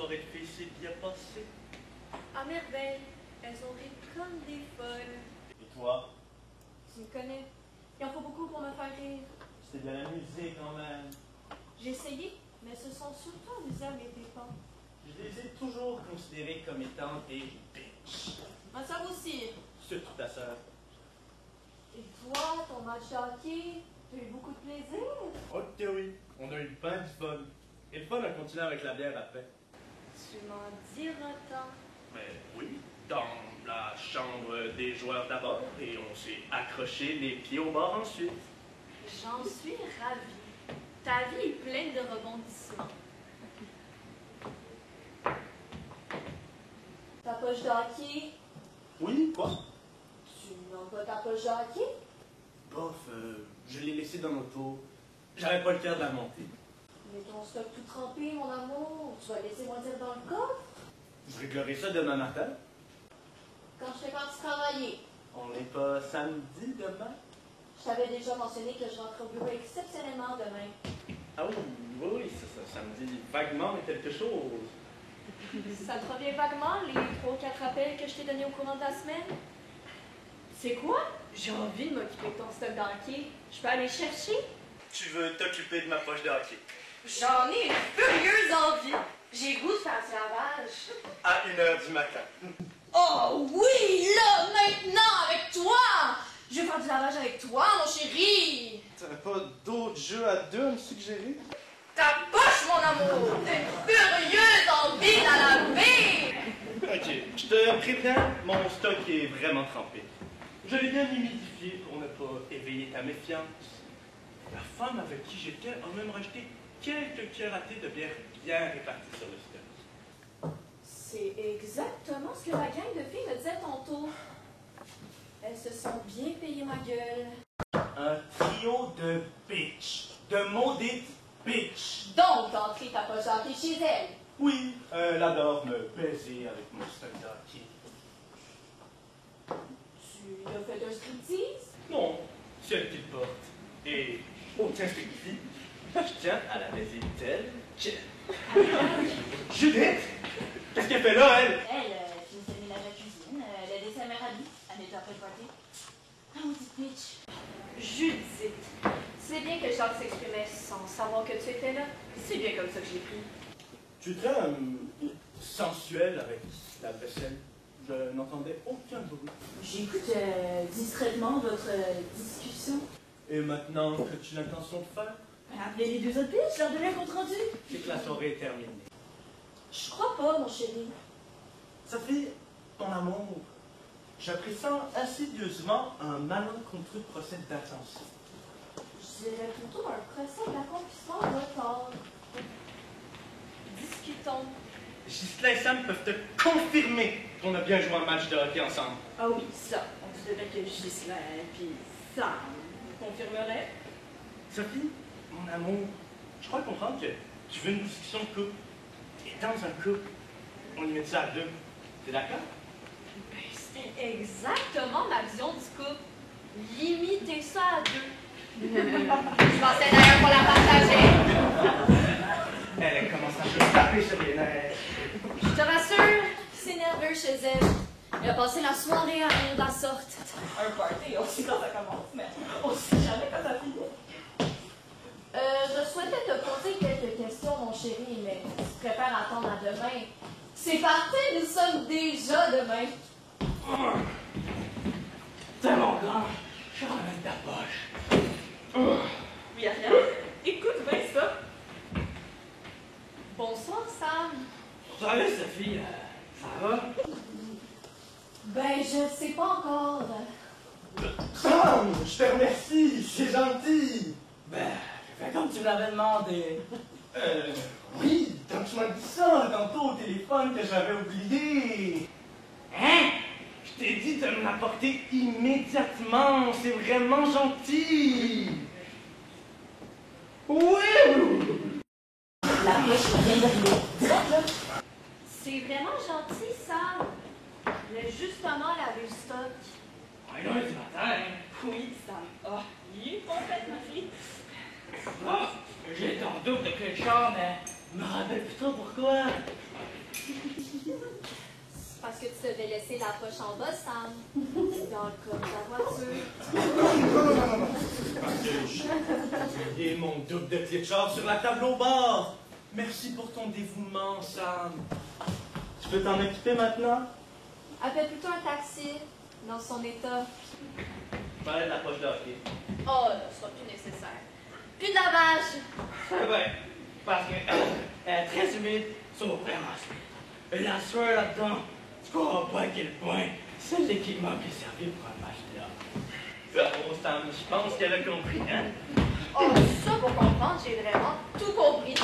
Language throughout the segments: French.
soirée de filles s'est bien passée? À merveille. Elles ont ri comme des folles. Et toi? Tu me connais. Il en faut beaucoup pour me faire rire. C'est bien amusé quand même. J'ai essayé, mais ce sont surtout amusés à mes dépens. Je les ai toujours considérés comme étant des bitches. Ma soeur aussi. Surtout ta sœur. Et toi, ton match de hockey, tu as eu beaucoup de plaisir? Ok oui, on a eu bien du fun. Et le fun a continué avec la bière après. Tu m'en diras tant. Mais oui, dans la chambre des joueurs d'abord, et on s'est accroché les pieds au bord ensuite. J'en suis ravie. Ta vie est pleine de rebondissements. Ta poche de hockey? Oui, quoi? Tu n'as pas ta poche de hockey? Bof, je l'ai laissée dans l'auto. J'avais pas le cœur de la monter. Mais ton stock tout trempé, mon amour, tu vas laisser moisir dans le coffre? Je réglerai ça demain matin. Quand je serai partie travailler. On n'est pas samedi demain? Je t'avais déjà mentionné que je rentre au bureau exceptionnellement demain. Ah oui, ça me dit vaguement quelque chose. Ça te revient vaguement, les 3 ou 4 appels que je t'ai donnés au courant de la semaine? C'est quoi? J'ai envie de m'occuper de ton stock d'hockey. Je peux aller chercher? Tu veux t'occuper de ma poche de hockey? J'en ai une furieuse envie. J'ai goût de faire du lavage. À 1h du matin. Oh oui, là, maintenant, avec toi! Je vais faire du lavage avec toi, mon chéri! T'as pas d'autres jeux à deux à me suggérer? Ta poche, mon amour! Une furieuse envie de la laver! Ok, je te préviens, mon stock est vraiment trempé. Je l'ai bien humidifié pour ne pas éveiller ta méfiance. La femme avec qui j'étais a même racheté quelques cuillères à thé de bière bien réparties sur le stock. C'est exactement ce que la gang de filles me disait tantôt. Elles se sont bien payées ma gueule. Un trio de bitch, de maudites bitch. Donc, t'as entré ta poche d'hockey chez elle. Oui, elle adore me baiser avec mon stock de hockey. Tu lui as fait un striptease? Non, c'est elle qui le porte. Et, oh tiens, c'est qui? Je tiens à la baiser telle qu'elle. Judith! Qu'est-ce qu'elle fait là, elle? Elle finissait le ménage à la cuisine, elle aidait sa mère à lui, elle était après le party. Ah, on dit bitch. Judith, c'est bien que Jacques s'exprimait sans savoir que tu étais là. C'est bien comme ça que je l'ai pris. Tu es très sensuel avec la vaisselle. Je n'entendais aucun bruit. J'écoute discrètement votre discussion. Et maintenant, qu'as-tu l'intention de faire? Appelez les 2 autres bitches, leur donner un compte rendu. C'est que la soirée est terminée. Je crois pas, mon chéri. Sophie, ton amour, j'apprécie insidieusement un malencontreux procès d'attention. Je dirais plutôt un procès d'accomplissement retard. Discutons. Ghislain et Sam peuvent te confirmer qu'on a bien joué un match de hockey ensemble. Ah oui, ça. On se devait que Ghislain puis Sam confirmerait. Sophie, mon amour, je crois comprendre que tu veux une discussion de couple. Et dans un couple, on y met ça à 2. T'es d'accord? Ben, c'était exactement ma vision du couple. Limiter ça à 2. Je pensais d'ailleurs pour la partager. Elle commence à se taper sur les nerfs. Je te rassure, c'est nerveux chez elle. Elle a passé la soirée à rire de la sorte. Un party, on sait quand ça commence, mais on sait jamais quand ça finit. Je souhaitais te poser quelques questions, mon chéri, mais tu te prépares à attendre à demain. C'est parfait, nous sommes déjà demain. T'es mon grand, je ramène ta poche. Oui, rien. Écoute bien ça. Bonsoir, Sam. Salut Sophie, ça va? Ben, je sais pas encore. Sam, je te remercie, c'est gentil. Ben, j'ai fait comme tu me l'avais demandé. Oui, quand tu m'as dit ça tantôt au téléphone que j'avais oublié. Hein? Je t'ai dit de me l'apporter immédiatement, c'est vraiment gentil. Oui. La poche vient d'arriver. Direct là. C'est vraiment gentil, Sam. Je voulais justement laver le stock. Ouais, là, du matin. Oui, Sam. Ah, il est complètement frit. Ah, j'ai été en double de quelque chose, mais je me rappelle plus trop pourquoi. C'est parce que tu devais laisser la poche en bas, Sam. Dans le coffre de la voiture. Non. Parce que j'ai oublié mon double de clé de char sur la table au bord. Merci pour ton dévouement, Sam. Tu peux t'en occuper maintenant? Appelle plutôt un taxi, dans son état. Je parlais de la poche de hockey. Oh, là, ce sera plus nécessaire. Plus de lavage! Ouais, parce que elle est très humide, sauf vraiment humide. Et la sueur là-dedans, tu comprends pas à quel point c'est l'équipement qui est servi pour un match de hockey. Bravo, Sam. Je pense qu'elle a compris, hein? Oh, ça, pour comprendre, j'ai vraiment tout compris.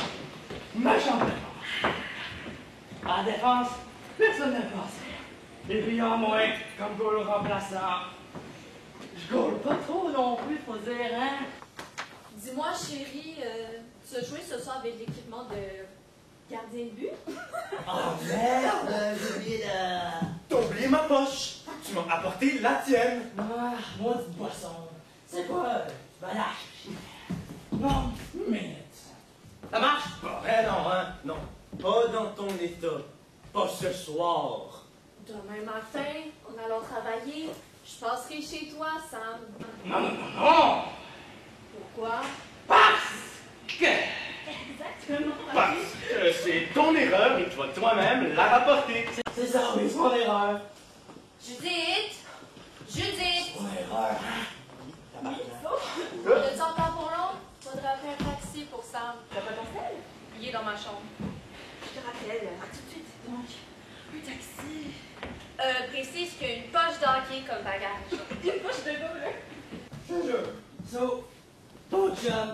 Ma chambre de force. En défense, personne ne passe. Et puis en moins, comme goal remplaçant, je goal pas trop non plus, faut dire, hein? Dis-moi, chérie, tu as joué ce soir avec l'équipement de gardien de but? Oh merde, j'ai oublié de... T'as oublié ma poche. Tu m'as apporté la tienne. Ah, maudite boisson. C'est quoi? Balâche. Non, minute. Ça marche? Eh non, hein? Non. Pas dans ton état. Pas ce soir. Demain matin, en allant travailler, je passerai chez toi, Sam. Non, non, non, non! Pourquoi? Parce que... Exactement. Parce que c'est ton erreur et tu vas toi-même la rapporter. C'est ça, oui, c'est mon erreur. Judith! Judith! Mon erreur, hein? T'as-tu encore pour long? Faudrait appeler un taxi pour Sam. T'as pas ton sel? Il est dans ma chambre. Je te rappelle. À tout de suite. Donc, un taxi. Précise qu'il y a une poche d'hockey comme bagage. Une poche de gomme. Je te jure. So, ton chum,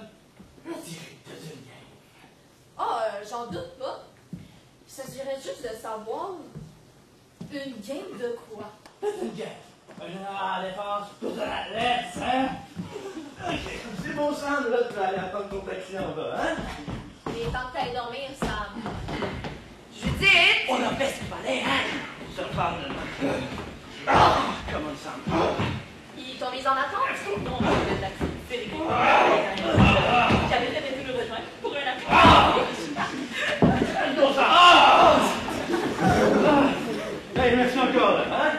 on dirait que t'as une game. Oh, j'en doute pas. Il s'agirait juste de savoir une game de quoi. C'est une game. Un général à la défense, tout à la laisse, hein? C'est bon, Sam, là, tu vas aller attendre ton taxi en bas, hein? Il est temps que t'ailles dormir, Sam. Judith! On a fait ce qu'il fallait, hein? Je te parle de... Ah! Comment, Sam? Ils t'ont mis en attente? Non, je vais le taxi. Vérifie. J'avais très bien le rejoindre pour un appel. Bon, Sam! Hey, merci encore, là, hein?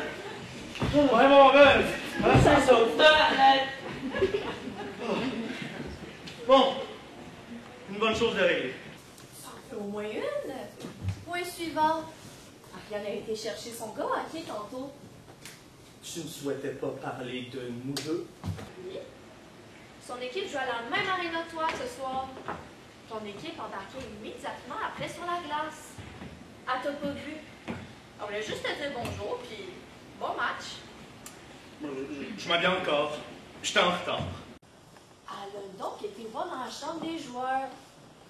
Ouais, mon gars! Ça saute de la lettre. Bon, une bonne chose de régler. Ça en fait au moins une. Point suivant. Ariane a été chercher son gars à qui tantôt? Tu ne souhaitais pas parler de nous deux? Oui. Son équipe joue à la même aréna que toi ce soir. Ton équipe embarquait immédiatement après sur la glace. Ah, t'as pas vu? On voulait juste te dire bonjour, puis bon match. Je m'habille encore. J'étais en retard. Elle a donc été voir dans la chambre des joueurs.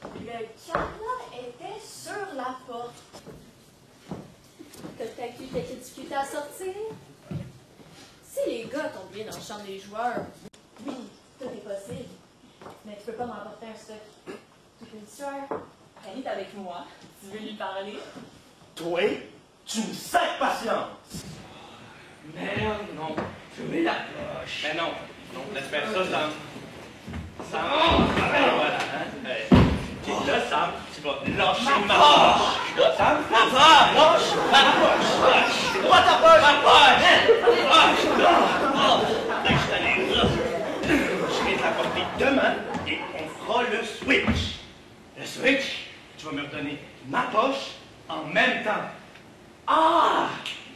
Le cadenas était sur la porte. T'as peut-être eu quelques difficultés à sortir? Si les gars t'ont oublié dans la chambre des joueurs, oui, tout est possible. Mais tu peux pas m'emporter un stock. Toute une sueur. Elle est avec moi. Tu veux lui parler? Toi, tu me sers patience. Merde, non. J'ai oublié la poche. Mais non, laisse faire ça, Sam. Sam, voilà, hein. Hey. Puis là, Sam, tu vas lâcher ma poche. Sam, lâche ma poche. C'est droit ta poche. Ma poche. Je t'allais là. Je vais te l'apporter demain et on fera le switch. Le switch, tu vas me redonner ma poche en même temps. Ah!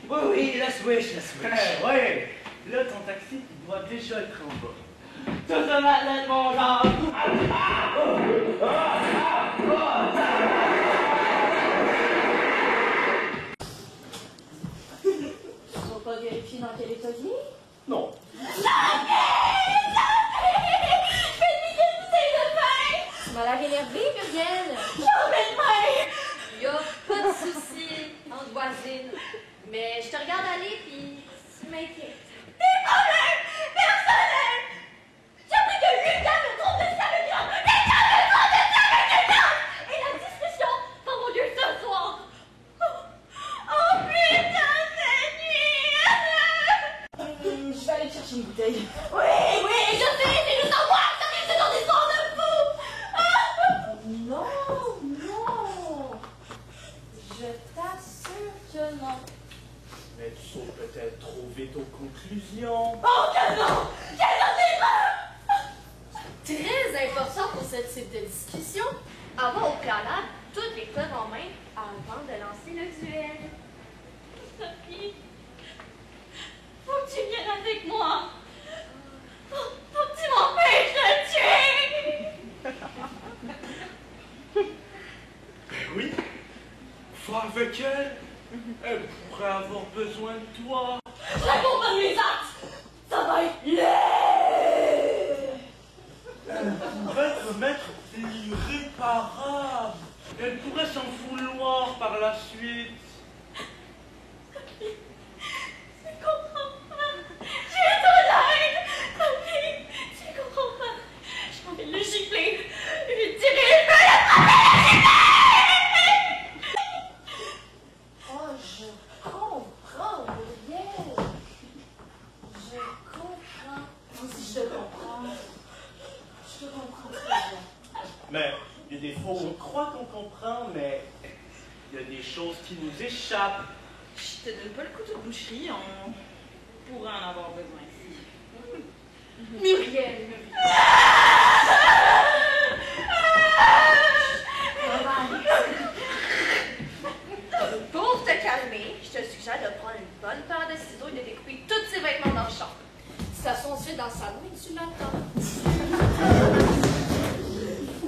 Oui, oui, le switch, le switch. Ouais. Là, ton taxi, il doit déjà être en bas. Tout de ma lettre, mon genre. Tu vas pas vérifier dans quel état il est? Non. Tu m'as l'air énervée, Muriel. Y a pas de souci entre voisines. Mais je te regarde aller, puis tu m'inquiètes. Des problèmes personnels! J'ai appris que Lucas me trompe de Samuel! Lucas me trompe de Samuel! Et la discussion va avoir lieu ce soir! Oh putain, c'est nuit! Je vais aller chercher une bouteille. Oui, je sais, c'est juste en boire! Ça risque d'en descendre de fou! Non, non. Je t'aime. conclusion. Oh, que non! Quelle Très important pour ce type de discussion, avoir au préalable toutes les preuves en main avant de lancer le duel. Sophie, faut que tu viennes avec moi. Faut que tu m'empêches de le tuer. Oui, va avec elle. Elle pourrait avoir besoin de toi. Je l'accompagne les actes. Ça va être laid. Elle pourrait commettre l'irréparable. Elle pourrait s'en vouloir par la suite. Tu comprends pas. J'ai ton l'aide. Sophie, tu comprends pas. J'ai envie de le gifler. Lui tirer le feu. Oh, je comprends, Muriel. Je comprends. Moi aussi, je te comprends. Je te comprends très bien. Mais il y a des fois où on croit qu'on comprend, mais il y a des choses qui nous échappent. Je te donne pas le couteau de boucherie, on pourrait en avoir besoin ici. Muriel. Pour te calmer, je te suggère de prendre une bonne paire de ciseaux et de découper tous ses vêtements dans le champ. Si ça sont ensuite dans le salon et tu l'attends.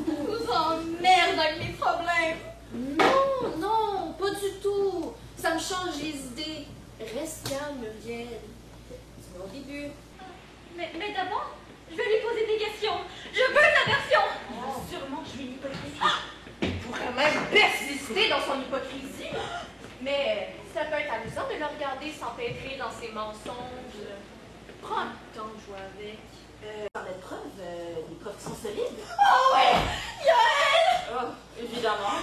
Je vous emmerde avec mes problèmes. Non, non, pas du tout. Ça me change les idées. Reste calme, Muriel. C'est mon début. Mais d'abord, je vais lui poser des questions. Je veux sa version. Sûrement, je vais l'hypocrisie. Il pourrait même persister dans son hypocrisie. Mais ça peut être amusant de le regarder s'empêtrer dans ses mensonges. Prends le temps de jouer avec. Par les preuves qui sont solides. Oh ouais, Yoann. Oh, évidemment.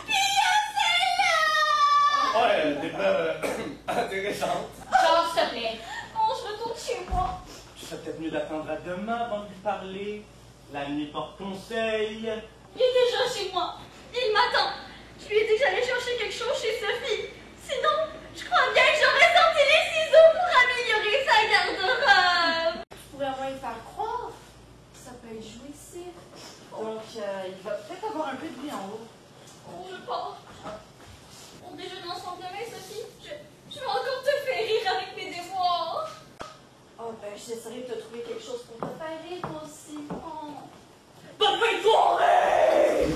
Ouais, des preuves intéressantes. Genre, s'il te plaît. Oh, je retourne chez moi. Tu serais peut-être mieux d'attendre à demain avant de lui parler. La nuit porte conseil. Il est déjà chez moi. Il m'attend. Je lui ai dit que j'allais chercher quelque chose chez Sophie. Sinon, je crois bien que j'aurais sorti les ciseaux pour améliorer sa garde-robe. Je pourrais au moins lui faire croire que ça peut être jouissif. Donc, il va peut-être avoir un peu de bruit en haut. Oh, je pars. On déjeune ensemble demain, Sophie. Je vais encore te faire rire avec mes devoirs. Oh, ben, j'essaierai de te trouver quelque chose pour te faire rire, toi aussi. Oh. Bonne fin de soirée!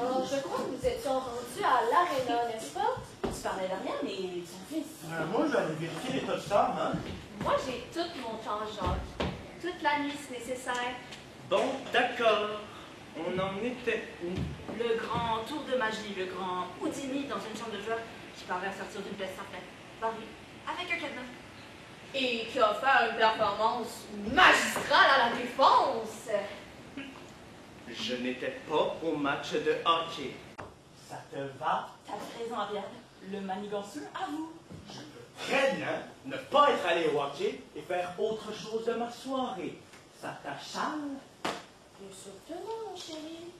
Alors, je crois que nous étions rendus à l'aréna, n'est-ce pas? Tu parlais d'Ariane, mais son fils. Moi, je vais aller vérifier l'état de Sam, hein. Moi, j'ai tout mon temps, Jacques. Toute la nuit, si nécessaire. Bon, d'accord. On en était où? Le grand tour de magie, le grand Houdini dans une chambre de joueurs qui parlait à sortir d'une pièce sans fenêtre. Barré, avec un cadenas. Et qui a fait une performance magistrale à la défense. Je n'étais pas au match de hockey. Ça te va? T'avais raison, Ariane. Le maniganceux à vous. Je peux très bien ne pas être allé au hockey et faire autre chose de ma soirée. Ça t'achale? Bien sûr que non, mon chéri.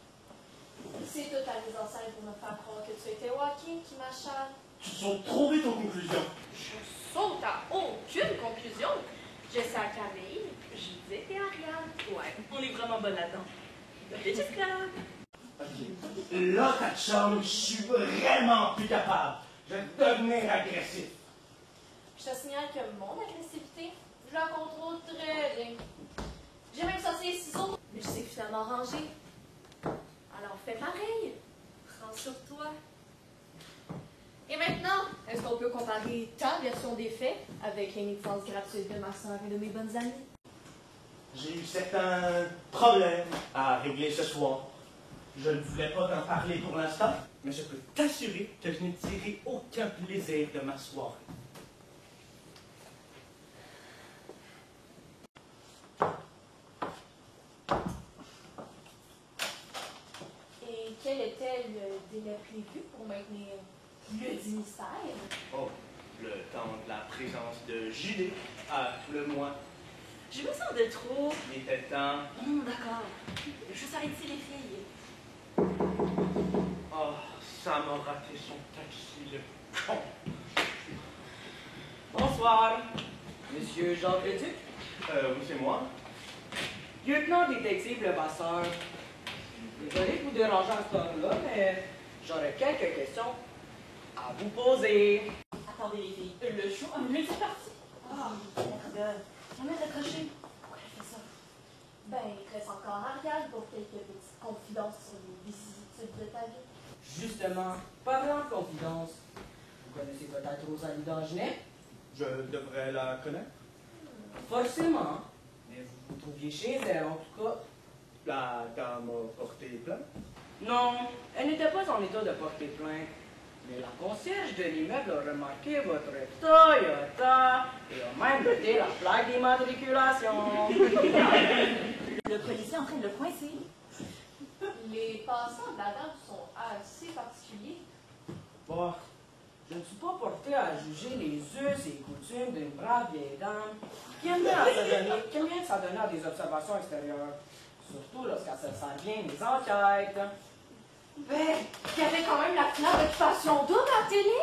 C'est toute ta mise en scène pour me faire croire que tu étais au hockey qui m'achale. Tu sautes trop vite aux conclusions. Je saute à aucune conclusion. Je sais à Camille, Judith et Ariane. Ouais, on est vraiment bonne là-dedans. Bitches Club. Ok. Là, ta chum, je suis vraiment plus capable. Je vais devenir agressif. Je te signale que mon agressivité, je la contrôle très bien. J'ai même sorti les ciseaux, mais je sais finalement ranger. Alors fais pareil. Prends sur toi. Et maintenant, est-ce qu'on peut comparer ta version des faits avec les naissances gratuites de ma soeur et de mes bonnes amies? J'ai eu certains problèmes à régler ce soir. Je ne voulais pas t'en parler pour l'instant, mais je peux t'assurer que je n'ai tiré aucun plaisir de ma soirée. Et quel était le délai prévu pour maintenir le mystère? Oh, le temps de la présence de Judée à tout le mois. Je me sens de trop. Il était temps. D'accord. Je vais arrêter les filles. Oh, ça m'a raté son taxi, le con. Bonsoir. Monsieur Jacques Leduc? Oui, c'est moi. Lieutenant détective Levasseur. Désolé de vous déranger à ce temps-là, mais j'aurais quelques questions à vous poser. Attendez les filles, le show a mieux c'est parti. Ah, merde. On est accroché. Pourquoi elle fait ça? Ben, il te reste encore Ariane pour quelques petites confidences sur les vicissitudes de ta vie. Justement, parlant de confidence, vous connaissez peut-être Rosalie Dagenet? Je devrais la connaître. Forcément, mais vous vous trouviez chez elle en tout cas. La dame a porté plainte. Non, elle n'était pas en état de porter plainte. Mais la concierge de l'immeuble a remarqué votre Toyota et a même noté la plaque d'immatriculation. Le policier est en train de le coincer. Les passants de la dame sont assez particuliers. Bon, je ne suis pas porté à juger les us et coutumes d'une brave vieille dame qui aime bien s'adonner à des observations extérieures, surtout lorsqu'elle se sert bien des enquêtes. Ben, il y avait quand même l'accident d'occupation double à la télé.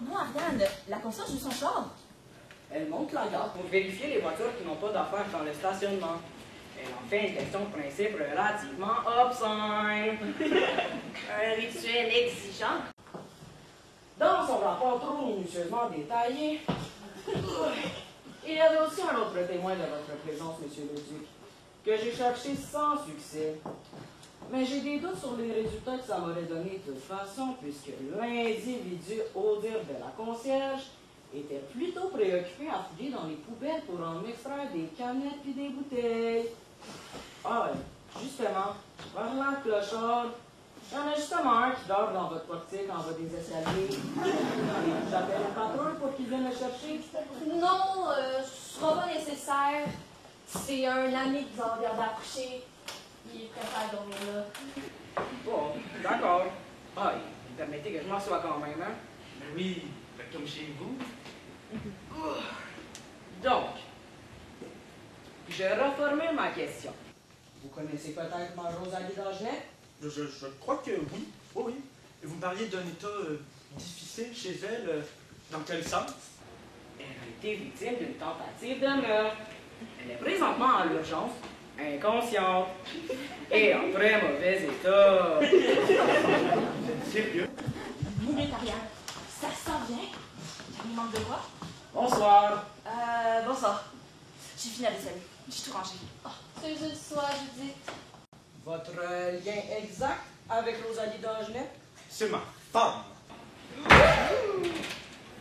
Non, Ariane, la concierge de son char. Elle monte la garde pour vérifier les voitures qui n'ont pas d'affaires dans le stationnement. Elle en fait une question de principe relativement obscène. Un rituel exigeant. Dans son rapport trop minutieusement détaillé, il y avait aussi un autre témoin de votre présence, Monsieur le Duc, que j'ai cherché sans succès. Mais j'ai des doutes sur les résultats que ça m'aurait donné de toute façon, puisque l'individu, au dire de la concierge, était plutôt préoccupé à fouiller dans les poubelles pour en extraire des canettes et des bouteilles. Ah ouais, justement, parlant de clochard, il y en a justement un qui dort dans votre portique en bas des escaliers. J'appelle une patrouille pour qu'il vienne le chercher. Non, ce sera pas nécessaire. C'est un ami qui vient d'accoucher. Il préfère dormir là. Bon, d'accord. Ah, permettez que je m'en sois quand même, hein? Mais oui, comme chez vous. Donc, je reformule ma question. Vous connaissez peut-être ma Rosalie Dagenet? Je crois que oui. Oh oui. Et vous me parliez d'un état difficile chez elle. Dans quel sens? Elle a été victime d'une tentative de meurtre. Elle est présentement en urgence, inconsciente et en très mauvais état. Vous êtes sérieux? Minute, Ariane. Ça sent bien. Il manque de quoi? Bonsoir. Bonsoir. J'ai fini la vaisselle. J'ai tout rangé. C'est juste toi, Judith. Votre lien exact avec Rosalie Dagenet? C'est ma femme.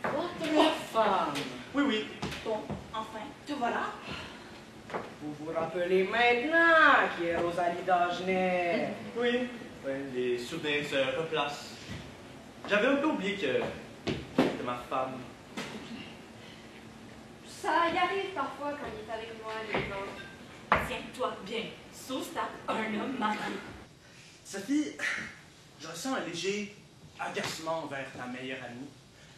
Votre femme. Oui, oui. Bon, enfin, te voilà. Vous vous rappelez maintenant qui est Rosalie Dagenet? Oui. Ouais, les souvenirs se replacent. J'avais un peu oublié que c'était ma femme. Ça y arrive parfois quand il est avec moi, les autres. Tiens-toi bien. Sous-sta, un homme marié. Sophie, je ressens un léger agacement envers ta meilleure amie.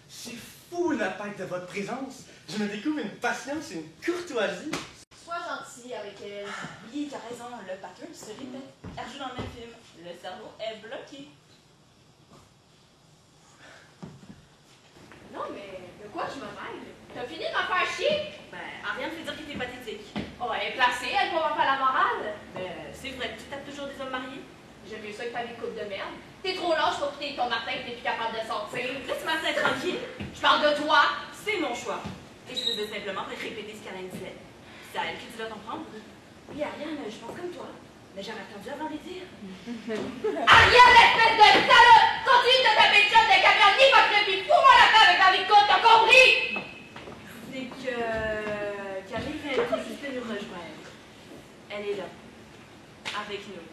C'est fou l'impact de votre présence. Je me découvre une patience et une courtoisie. Sois gentil avec elle. Oui, t'as raison, le pattern se répète. Elle joue dans le même film. Le cerveau est bloqué. Non, mais de quoi je me mêle? T'as fini de me faire chier? Ben, Ariane fait dire qu'il était pathétique. Oh, elle est placée, elle pourra faire la morale. C'est vrai, tu tapes toujours des hommes mariés. J'aime mieux ça que ta vie de coupe de merde. T'es trop lâche pour quitter ton Martin et t'es plus capable de sortir. Laisse-moi ça tranquille. Je parle de toi. C'est mon choix. Et je faisais simplement répéter ce qu'Alain disait. C'est à elle que tu dois t'en prendre. Oui, Ariane, je pense comme toi. Mais j'aurais attendu avant de les dire. Ariane, espèce de salope! Continue de taper le job de camion hypocrite puis fous-moi la paix avec ta vie de coupe, t'as compris? C'est que Camille vient tout juste de nous rejoindre. Elle est là. Avec nous.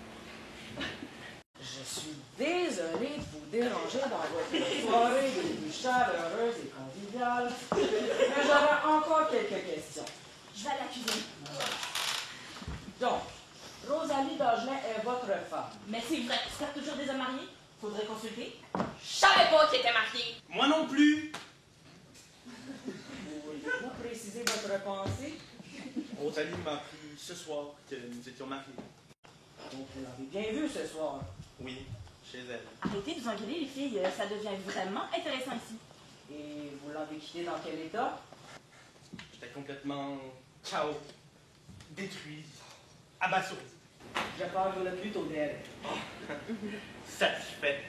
Je suis désolé de vous déranger dans votre soirée des plus chaleureuse et conviviale, mais j'aurais encore quelques questions. Je vais à la cuisine. Donc, Rosalie Dagenet est votre femme. Mais c'est vrai, tu tapes toujours des hommes mariés? Faudrait consulter. Je savais pas qu'il était marié. Moi non plus. Vous précisez votre pensée? Rosalie m'a appris ce soir que nous étions mariés. Donc, vous l'avez bien vu ce soir. Oui, chez elle. Arrêtez de vous engueuler, les filles. Ça devient vraiment intéressant ici. Et vous l'avez quitté dans quel état? complètement chaos, détruit, abasourdi. Je parle plutôt d'elle. Satisfaite,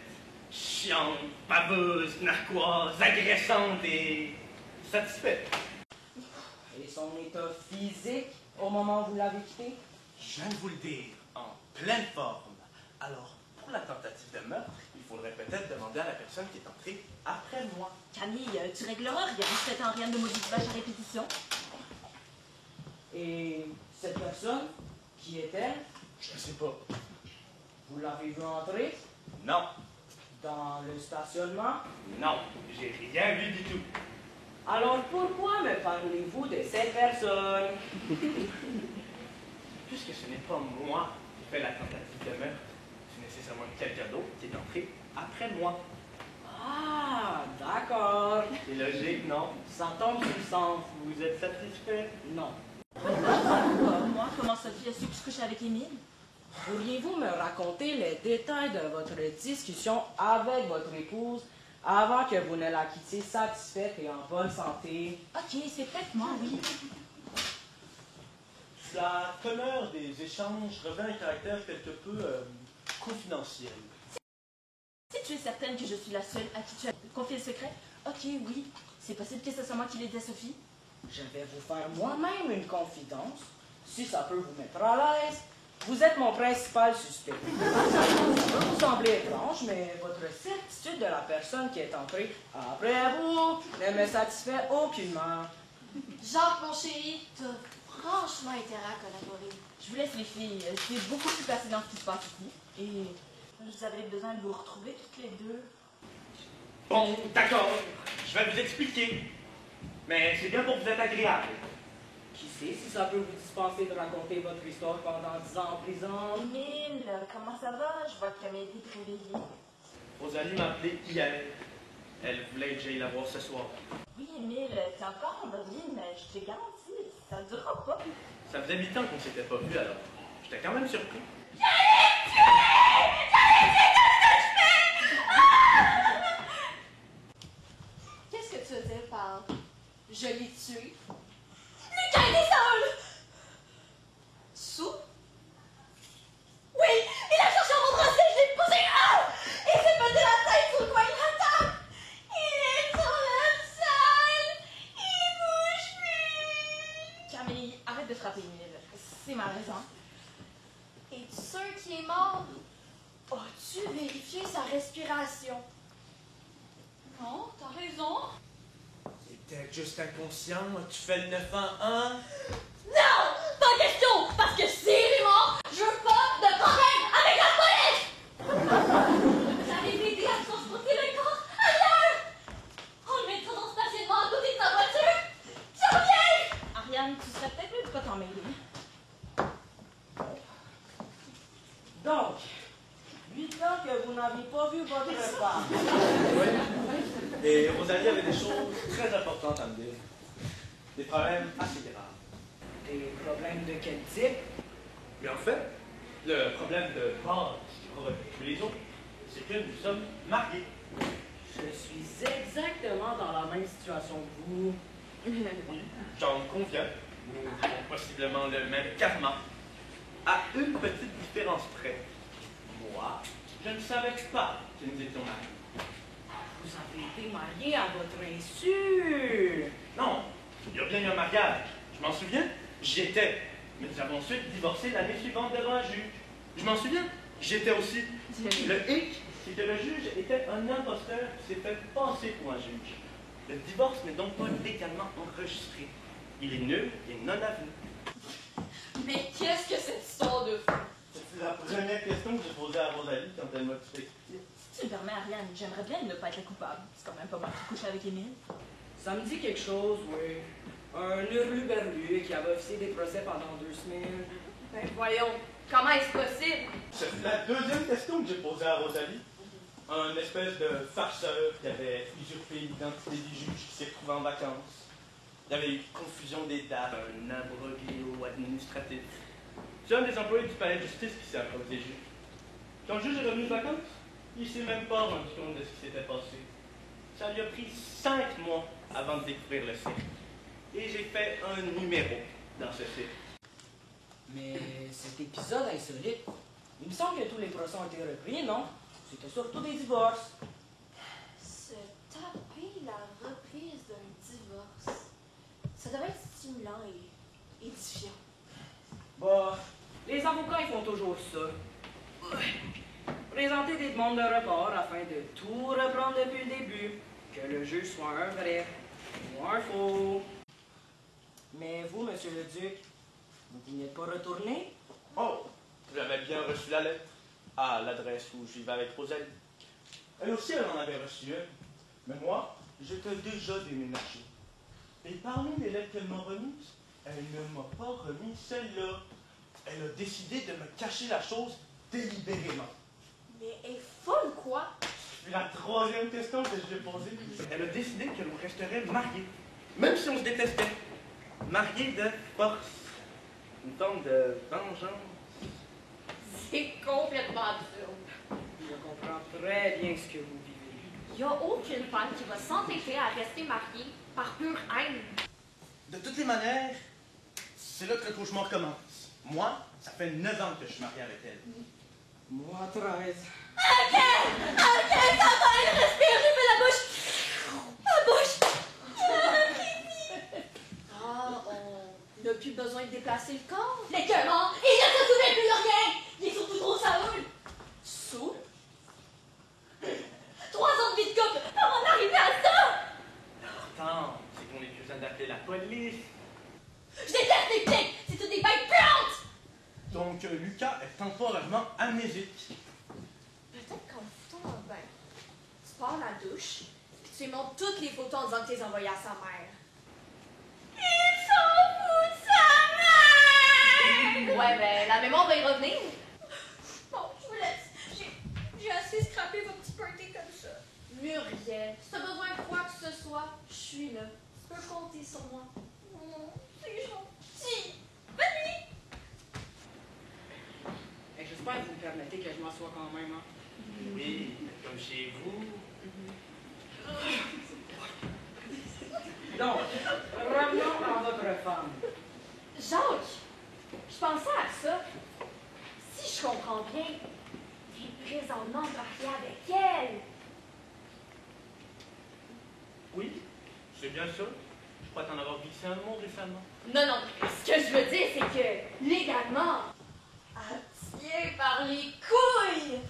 chiante, baveuse, narquoise, agressante et satisfaite. Et son état physique au moment où vous l'avez quitté? Je viens de vous le dire, en pleine forme. Alors, pour la tentative de meurtre, il faudrait peut-être demander à la personne qui est entrée après moi. Camille, tu régleras rien. Je t'attends rien de maudit vache à répétition. Et cette personne, qui est-elle? Je ne sais pas. Vous l'avez vu entrer Non, dans le stationnement? non, j'ai rien vu du tout. Alors pourquoi me parlez-vous de cette personne? Puisque ce n'est pas moi qui fais la tentative de meurtre, c'est nécessairement quelqu'un d'autre qui est entré après moi. Ah, d'accord. C'est logique, non? Ça tombe sur le sens. Vous êtes satisfait? Non. Moi, comment Sophie a su que je couchais avec Émile? Pourriez-vous me raconter les détails de votre discussion avec votre épouse avant que vous ne la quittiez satisfaite et en bonne santé? Ok, c'est peut-être moi, oui. La teneur des échanges revêt un caractère quelque peu confidentiel. Si tu es certaine que je suis la seule à qui tu as confié le secret, ok, oui. C'est possible que ce soit moi qui l'ai dit à Sophie. Je vais vous faire moi-même une confidence, si ça peut vous mettre à l'aise. Vous êtes mon principal suspect. Ça peut vous sembler étrange, mais votre certitude de la personne qui est entrée après vous ne me satisfait aucunement. Jacques, mon chéri, t'as franchement intérêt à collaborer. Je vous laisse les filles. C'est beaucoup plus fascinant ce qui se passe ici. Et vous avez besoin de vous retrouver toutes les deux. Bon, d'accord, je vais vous expliquer. Mais c'est bien pour vous être agréable. Qui sait si ça peut vous dispenser de raconter votre histoire pendant 10 ans en prison? Émile, comment ça va? Je vois que Camille est réveillée. Rosalie m'a appelé hier. Elle voulait que j'aille la voir ce soir. Oui, Émile, t'es encore endormi, mais je te garantis, ça ne durera pas. Ça faisait 8 ans qu'on s'était pas vus alors. J'étais quand même surpris. Qu'est-ce que tu veux dire par je l'ai tué? Lucas était seul! Sous? Oui, il a cherché mon bracelet, je l'ai poussé. Ah! Il s'est pété la tête sur le coin de la table. Il est sur le sol. Il bouge plus. Camille, arrête de frapper Émile. C'est malaisant. Es-tu sûr qu'il est mort? As-tu vérifié sa respiration? Non, t'as raison. T'es juste inconscient, tu fais le 9 ans, hein? Non, pas question, parce que s'il est mort, je veux pas de problème avec la police. Vous avez aidé à transporter le corps ailleurs. En le mettant dans le stationnement à côté de sa voiture. Je reviens. Ariane, tu serais peut-être mieux de pas t'en mêler. Donc, 8 ans que vous n'avez pas vu votre femme. Et Rosalie avait des choses très importantes à me dire. Des problèmes assez graves. Des problèmes de quel type? Mais en fait, le problème de base qui provoque tous les autres, c'est que nous sommes mariés. Je suis exactement dans la même situation que vous. Oui, j'en conviens. Nous avons possiblement le même karma. À une petite différence près. Moi, je ne savais pas que nous étions mariés. Vous avez été marié à votre insu. Non, il y a bien eu un mariage. Je m'en souviens, j'y étais. Mais nous avons ensuite divorcé l'année suivante devant un juge. Je m'en souviens, j'y étais aussi. Le hic, c'est que le juge était un imposteur qui s'est fait passer pour un juge. Le divorce n'est donc pas légalement enregistré. Il est nul et non avenu. Mais qu'est-ce que cette histoire de fou? C'est la première question que j'ai posée à Rosalie quand elle m'a tout expliqué. Si tu me permets, Ariane, j'aimerais bien ne pas être la coupable. C'est quand même pas moi qui couche avec Émile. Ça me dit quelque chose, oui. Un hurluberlu qui avait officié des procès pendant 2 semaines. Ben voyons, comment est-ce possible? C'est la deuxième question que j'ai posée à Rosalie. Un espèce de farceur qui avait usurpé l'identité du juge qui s'est retrouvé en vacances. Il y avait eu confusion des dates, un imbroglio administratif. C'est un des employés du palais de justice qui s'est improvisé juge. Quand le juge est revenu de vacances, il s'est même pas rendu compte de ce qui s'était passé. Ça lui a pris 5 mois avant de découvrir le cirque. et j'ai fait un numéro dans ce film. Mais cet épisode insolite, il me semble que tous les procès ont été repris, non? C'était surtout des divorces. Se taper la reprise d'un divorce. Ça devrait être stimulant et édifiant. Bah, les avocats, ils font toujours ça. Présenter des demandes de report afin de tout reprendre depuis le début. Que le juge soit un vrai ou un faux. Mais vous, monsieur le duc, vous n'y êtes pas retourné? Oh, j'avais bien reçu la lettre à l'adresse où j'y vais avec Rosalie. Elle aussi, elle en avait reçu une. Mais moi, j'étais déjà déménagé. Et parmi les lettres qu'elle m'a remises, elle ne m'a pas remis celle-là. Elle a décidé de me cacher la chose délibérément. Mais elle est folle, quoi? Puis la troisième question que je lui ai posée, elle a décidé que l'on resterait mariés, même si on se détestait. Mariés de force. Une forme de vengeance. C'est complètement absurde. Je comprends très bien ce que vous vivez. Il n'y a aucune femme qui va s'entêter à rester mariée par pure haine. De toutes les manières, c'est là que le cauchemar commence. Moi, ça fait 9 ans que je suis marié avec elle. Moi, 13. Ok, ça va, elle respire, j'ai fait la bouche. La bouche. Ah, on n'a plus besoin de déplacer le corps. L'écœurant, il ne se souvient plus de rien. Il est surtout trop saoul. Sous? 3 ans de vie de couple, comment en arriver à ça? Pourtant, c'est qu'on est plus besoin d'appeler la police. Je déteste les flics, c'est toutes des bêtes puantes. Donc, Lucas est temporairement amnésique. Peut-être qu'en foutant un bain, tu pars la douche, puis tu lui montres toutes les photos en disant que tu les as envoyées à sa mère. Il s'en fout de sa mère. Ouais, ben la mémoire va y revenir. Bon, je vous laisse. J'ai assez scrappé vos petits parties comme ça. Muriel, si t'as besoin de quoi que ce soit, je suis là. Tu peux compter sur moi. Oh, c'est gentil. Bonne nuit. J'espère que vous me permettez que je m'assoie quand même. Hein? Oui, comme chez vous. Donc, revenons à votre femme. Jacques, je pensais à ça. Si je comprends bien, t'es présentement marié avec elle. Oui, c'est bien ça. Je crois t'en avoir glissé un mot récemment. Non, non, ce que je veux dire, c'est que, légalement, attiré par les couilles,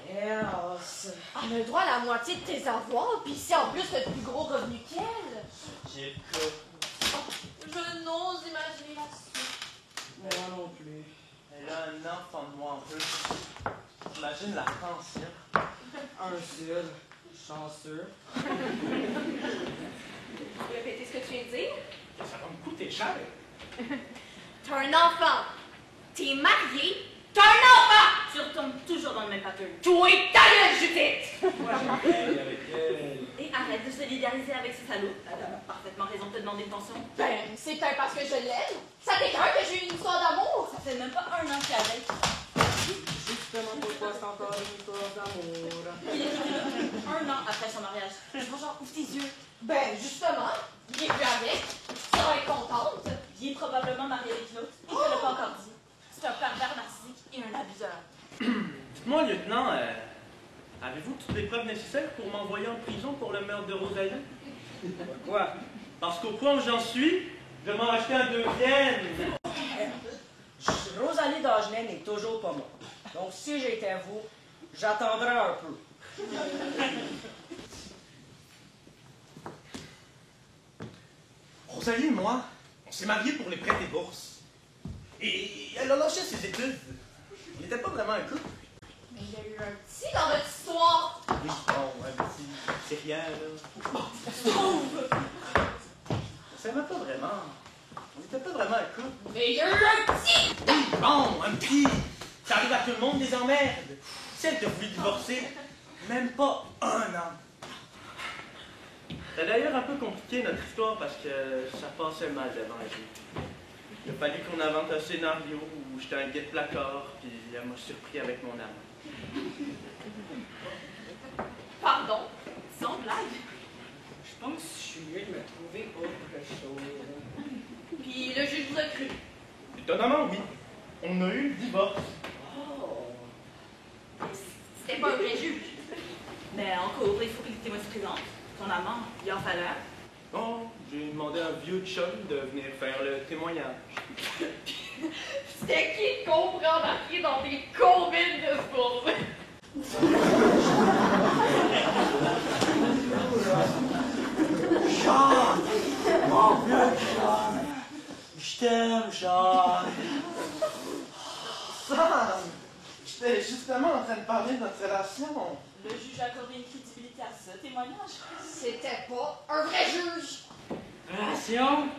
Yes. on a le droit à la moitié de tes avoirs, puis c'est en plus le plus gros revenu qu'elle. J'ai le cas. Je n'ose imaginer là-dessus. Moi non plus. Elle a un enfant de moi en plus. J'imagine la tension. Un seul. Chanceux. Tu peux répéter ce que tu viens de dire? Ça va me coûter cher. T'as un enfant, t'es marié, t'as un enfant! Tu retombes toujours dans le même pattern. Toi et ta gueule, Judith! Avec elle. Et arrête de solidariser avec ce salaud. Elle a parfaitement raison de te demander une pension. Ben, c'est peut-être parce que je l'aime. Ça t'écoeure que j'ai eu une histoire d'amour. Ça fait même pas 1 an qu'elle est avec. Justement pourquoi c'est encore une histoire d'amour. Il est venu 1 an après son mariage. Genre, ouvre tes yeux. Ben, justement, il est plus avec. Tu vas être contente. Il est probablement marié avec l'autre. Il te l'a pas encore dit. C'est un pervers narcissique et un abuseur. Dites-moi, lieutenant, avez-vous toutes les preuves nécessaires pour m'envoyer en prison pour le meurtre de Rosalie? Quoi? Parce qu'au point où j'en suis, je vais m'en acheter un deuxième. Rosalie Dagenet n'est toujours pas morte. Donc si j'étais vous, j'attendrais un peu. Rosalie et moi, on s'est mariés pour les prêts et bourses. Et elle a lâché ses études. Il n'était pas vraiment un couple. Mais il y a eu un petit dans notre histoire. Oui, bon, un petit, c'est rien, là. On s'aimait pas vraiment. On n'était pas vraiment un couple. Mais il y a eu un petit. Bon, un petit. Ça arrive à tout le monde, des emmerdes. Celle qui a voulu divorcer, même pas 1 an. C'est d'ailleurs un peu compliqué notre histoire parce que ça passait mal devant elle. Il a fallu qu'on invente un scénario où j'étais un guet-placard, puis elle m'a surpris avec mon âme. Pardon? Sans blague. Je pense que je suis mieux de me trouver autre chose. Puis le juge vous a cru. Étonnamment, oui. On a eu le divorce. Oh. C'était pas un vrai juge. Mais en cours, il faut que les témoins se présentent. Ton amant, il en fallait un. Bon, j'ai demandé à un vieux chum de venir faire le témoignage. C'était qui qu'on pourrait embarquer dans des combines de sport? Jean! Mon vieux Jean! Je t'aime, Jean! Sam! J'étais justement en train de parler de notre relation. Le juge a accordé une crédibilité à ce témoignage. C'était pas un vrai juge. Relation?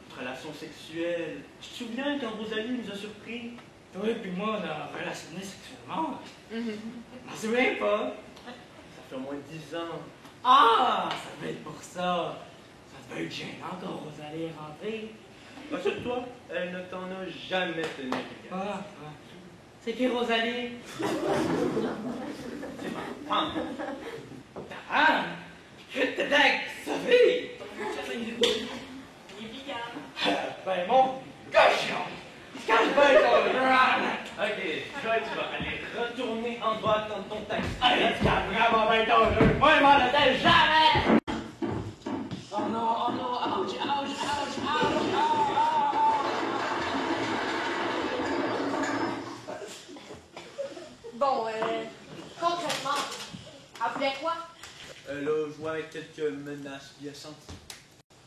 Notre relation sexuelle. Tu te souviens quand Rosalie nous a surpris? Toi et puis moi, on a relationné sexuellement. Je m'en souviens pas. Ça fait au moins 10 ans. Ah! Ça devait être pour ça. Ça devait être gênant quand Rosalie est rentrée. Rassure-toi, elle ne t'en a jamais tenu rigueur. Ah, ah. C'est qui Rosalie? C'est ma femme. Ah! Je te dingue, Sophie! Il est bigame. Ben mon cochon! Calme-toi ton crâne! Ok, toi tu vas aller retourner en bas dans ton taxi. Allez, tu calmes vraiment bien ton jeu! Moi, je m'en étais jamais! Oh non, ouch, ouch, ouch, ouch, Bon, concrètement, elle voulait quoi? Elle a joué avec quelques menaces bien senties.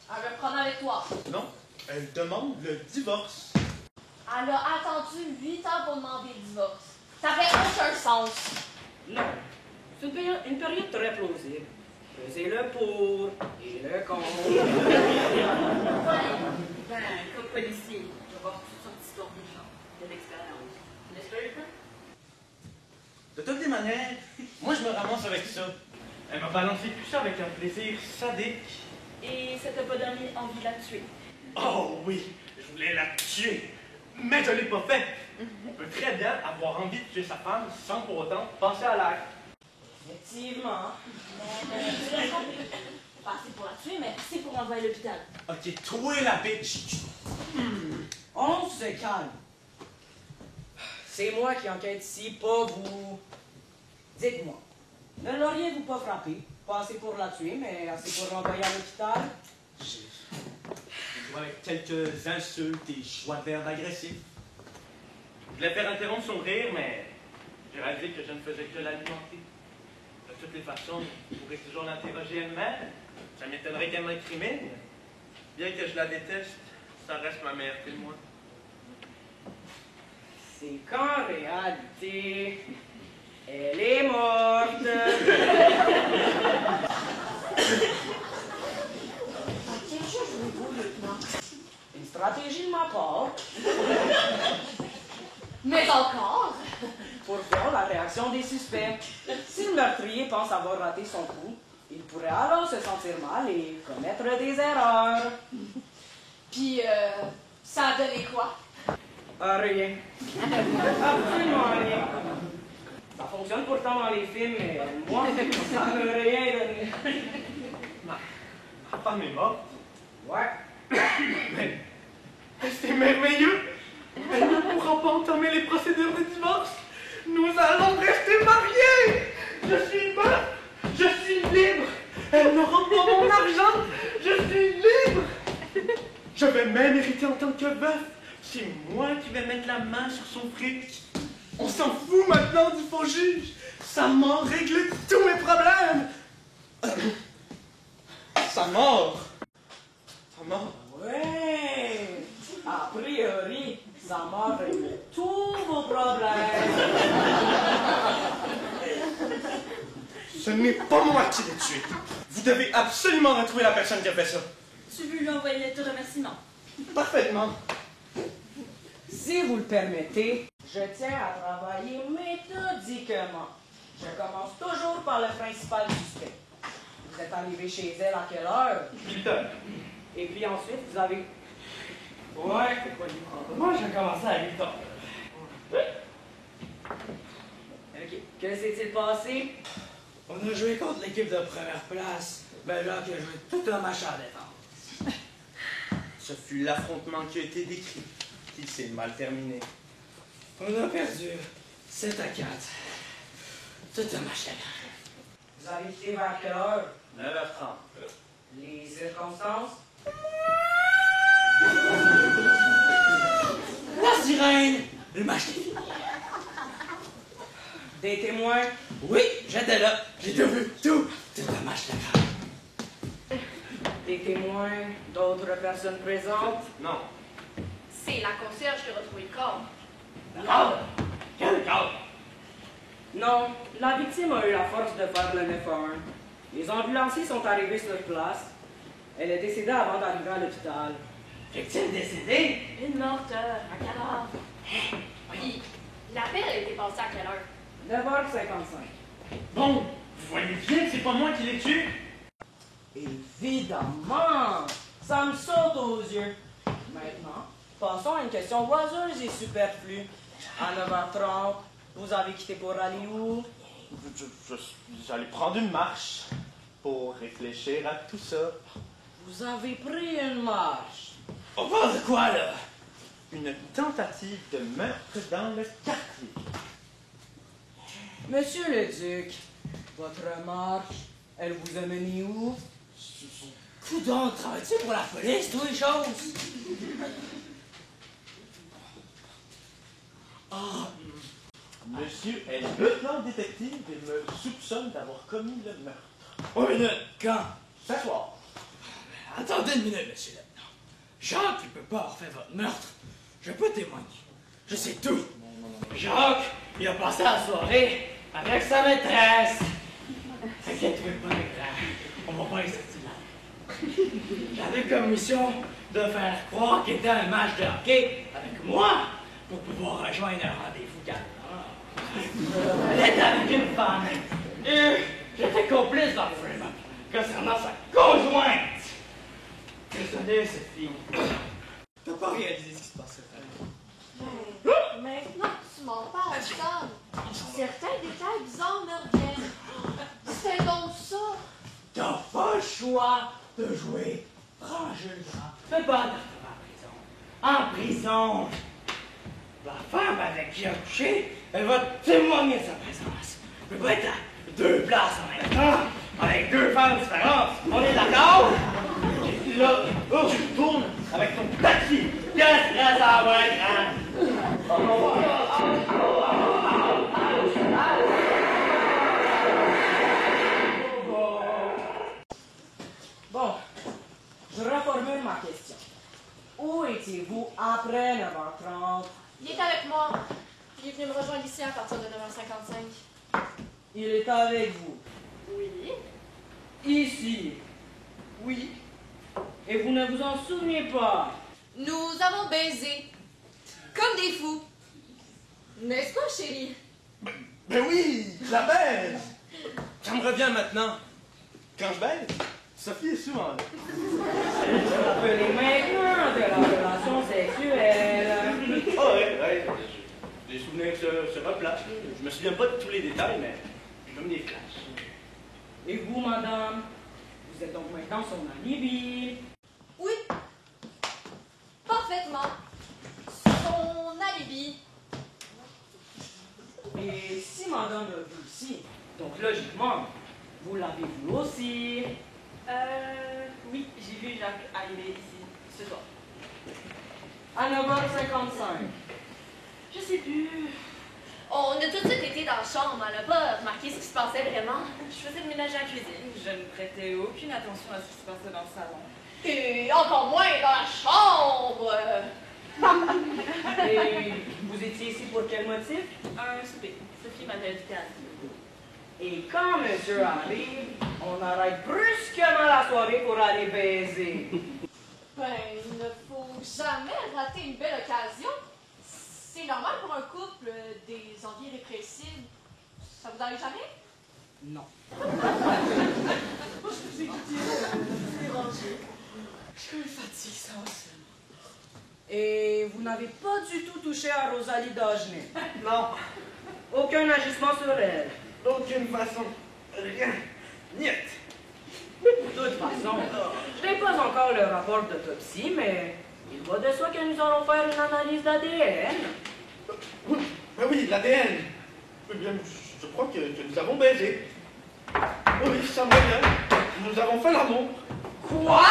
Elle veut prendre avec toi. Non, elle demande le divorce. Elle a attendu 8 ans pour demander le divorce. Ça fait aucun sens. Non, c'est une période très plausible. Faisez-le pour et le contre. Ben, comme policier, je vais voir toutes sortes d'histoires méchantes, de l'expérience. N'est-ce pas, Lupin? De toutes les manières, moi je me ramasse avec ça. Elle m'a balancé tout ça avec un plaisir sadique. Et ça t'a pas donné envie de la tuer? Oh oui, je voulais la tuer, mais je l'ai pas fait. On peut très bien avoir envie de tuer sa femme sans pour autant penser à l'acte. Effectivement. Pas assez pour la tuer, mais assez pour l'envoyer à l'hôpital. Ok, trouez la bitch. On se calme. C'est moi qui enquête ici, pas vous. Dites-moi, ne l'auriez-vous pas frappé? Pas assez pour la tuer, mais assez pour l'envoyer à l'hôpital? J'ai joué avec quelques insultes et choix de verbe agressifs. Je voulais faire interrompre son rire, mais j'ai réalisé que je ne faisais que l'alimenter. De toutes les façons, je pourrais toujours l'interroger elle-même. Ça m'étonnerait qu'elle m'incrimine. Bien que je la déteste, ça reste ma meilleure témoin. C'est qu'en réalité, elle est morte. Quel jeu jouez-vous, lieutenant? Une stratégie de ma part Mais encore? pour voir la réaction des suspects. Si le meurtrier pense avoir raté son coup, il pourrait alors se sentir mal et commettre des erreurs. Puis, ça a donné quoi? Rien. Absolument rien. Ça fonctionne pourtant dans les films, mais moi, ça ne m'a rien donné. Ma femme est morte. Ouais. Mais c'est merveilleux. Elle ne pourra pas entamer les procédures de divorce. Nous allons rester mariés. Je suis veuf. Je suis libre. Elle n'aura pas mon argent. Je suis libre. Je vais même hériter en tant que veuf. C'est moi qui vais mettre la main sur son fric. On s'en fout maintenant du faux juge. Sa mort règle tous mes problèmes. Sa mort. Sa mort. Ouais. A priori, sa mort règle tous vos problèmes. Ce n'est pas moi qui l'ai tué. Vous devez absolument retrouver la personne qui a fait ça. Tu veux lui envoyer une lettre de remerciement? Parfaitement. Si vous le permettez, je tiens à travailler méthodiquement. Je commence toujours par le principal suspect. Vous êtes arrivé chez elle à quelle heure? 8 heures. Et puis ensuite, vous avez... Ouais, moi j'ai commencé à 8 heures. Ok, que s'est-il passé? On a joué contre l'équipe de première place. Ben là, que je veux tout un match à défense. Ce fut l'affrontement qui a été décrit, qui s'est mal terminé. On a perdu 7 à 4. Tout un match à défense. Vous avez quitté vers quelle heure? 9h30. Les circonstances? La sirène! Le match est fini. Des témoins? Oui, j'étais là. J'ai tout vu. Tout un match de grave. Des témoins? D'autres personnes présentes? Non. C'est la concierge qui a retrouvé le corps. Grave? Quel grave? Non, la victime a eu la force de faire le 911. Les ambulanciers sont arrivés sur place. Elle est décédée avant d'arriver à l'hôpital. Victime décédée? Une morte, un cadavre. Puis, l'appel a été passé à quelle heure? 9h55. Bon, vous voyez bien que c'est pas moi qui l'ai tué? Évidemment! Ça me saute aux yeux. Maintenant, passons à une question oiseuse et superflue. À 9h30, vous avez quitté pour aller où? J'allais prendre une marche pour réfléchir à tout ça. Vous avez pris une marche. On parle de quoi, là? Une tentative de meurtre dans le quartier. Monsieur le Duc, votre marche, elle vous a mené où? Coudon, travailles-tu pour la police, toutes les choses? Ah, Monsieur est lieutenant détective et me soupçonne d'avoir commis le meurtre. une minute, quand? Ce soir. Attendez une minute, monsieur lieutenant. Jacques ne peut pas avoir fait votre meurtre. Je peux témoigner. Je sais tout. Jacques, il a passé la soirée avec sa maîtresse. T'inquiète-toi pas, grand. On va pas les sortir là. J'avais comme mission de faire croire qu'il était un match de hockey avec moi pour pouvoir rejoindre un rendez-vous galant. Elle était avec une femme. Et j'étais complice dans le film concernant sa conjointe. Désolé, Sophie. T'as pas réalisé ce qui se passait. Maintenant que tu m'en parles, Sam, certains détails bizarres me reviennent. C'est donc ça. T'as pas le choix de jouer. Range le drap. Fais pas d'affaires en prison. En prison. La femme avec qui il a couché, elle va témoigner de sa présence. Je peux pas être à 2 places en même temps, avec 2 femmes différentes. On est d'accord? Et là, oh, tu tournes avec ton papier. Qu'est-ce que ça va être, hein? Bon, je reformule ma question. Où étiez-vous après 9h30? Il est avec moi. Il est venu me rejoindre ici à partir de 9h55. Il est avec vous. Oui. Ici. Oui. Et vous ne vous en souvenez pas? Nous avons baisé. Comme des fous. N'est-ce pas, chérie? Ben oui, je la baise. Ça me revient maintenant. Quand je baise, Sophie est souvent là. Vous rappelez maintenant de la relation sexuelle. Ah ouais. Des souvenirs se replacent. Je me souviens pas de tous les détails, mais j'ai comme des flashs. Et vous, madame? Vous êtes donc maintenant son alibi. Oui. Parfaitement. Son alibi. Et si madame l'a vu ici, donc logiquement, vous l'avez vu aussi. Oui, j'ai vu Jacques arriver ici ce soir. À 9h55. Je sais plus. On a tout de suite été dans la chambre. Elle n'a pas remarqué ce qui se passait vraiment. Je faisais le ménage à la cuisine. Je ne prêtais aucune attention à ce qui se passait dans le salon. Et encore moins dans la chambre. Et vous étiez ici pour quel motif? Un souper. Sophie m'avait invité à dîner. Et quand monsieur arrive, on arrête brusquement la soirée pour aller baiser. Ben, il ne faut jamais rater une belle occasion. C'est normal pour un couple des envies répressibles. Ça vous arrive jamais? Non. Je me fatigue ça. Et vous n'avez pas du tout touché à Rosalie Dagenet? Non, Aucun agissement sur elle? d'aucune façon. Rien. Niet. De toute façon, je n'ai pas encore le rapport d'autopsie, mais il va de soi que nous allons faire une analyse d'ADN. Ben oui, l'ADN. Eh bien, je crois que nous avons baisé. Oui, ça me revient. Nous avons fait l'amour. Quoi?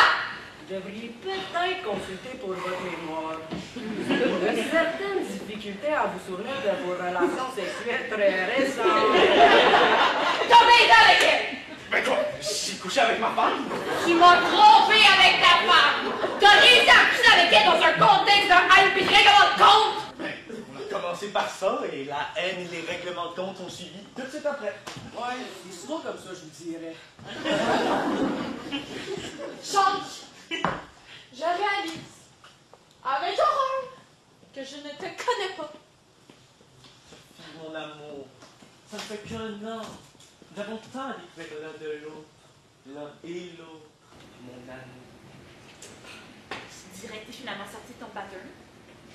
Vous devriez peut-être consulter pour votre mémoire. De certaines difficultés à vous souvenir de vos relations sexuelles très récentes. T'as baisé avec elle! Mais quoi? J'ai couché avec ma femme? Tu m'as trompé avec ta femme! T'as réussi à coucher avec elle dans un contexte d'un haine pis de règlement de compte! Ben, on a commencé par ça et la haine et les règlements de compte ont suivi tout de suite après. Ouais, c'est souvent comme ça, je vous dirais. Change! Je réalise, avec horreur, que je ne te connais pas. Mon amour, ça fait qu'un an. Nous avons tant à découvrir l'un de l'autre. L'un et l'autre, mon amour. Je dirais que t'es finalement sorti de ton batteur.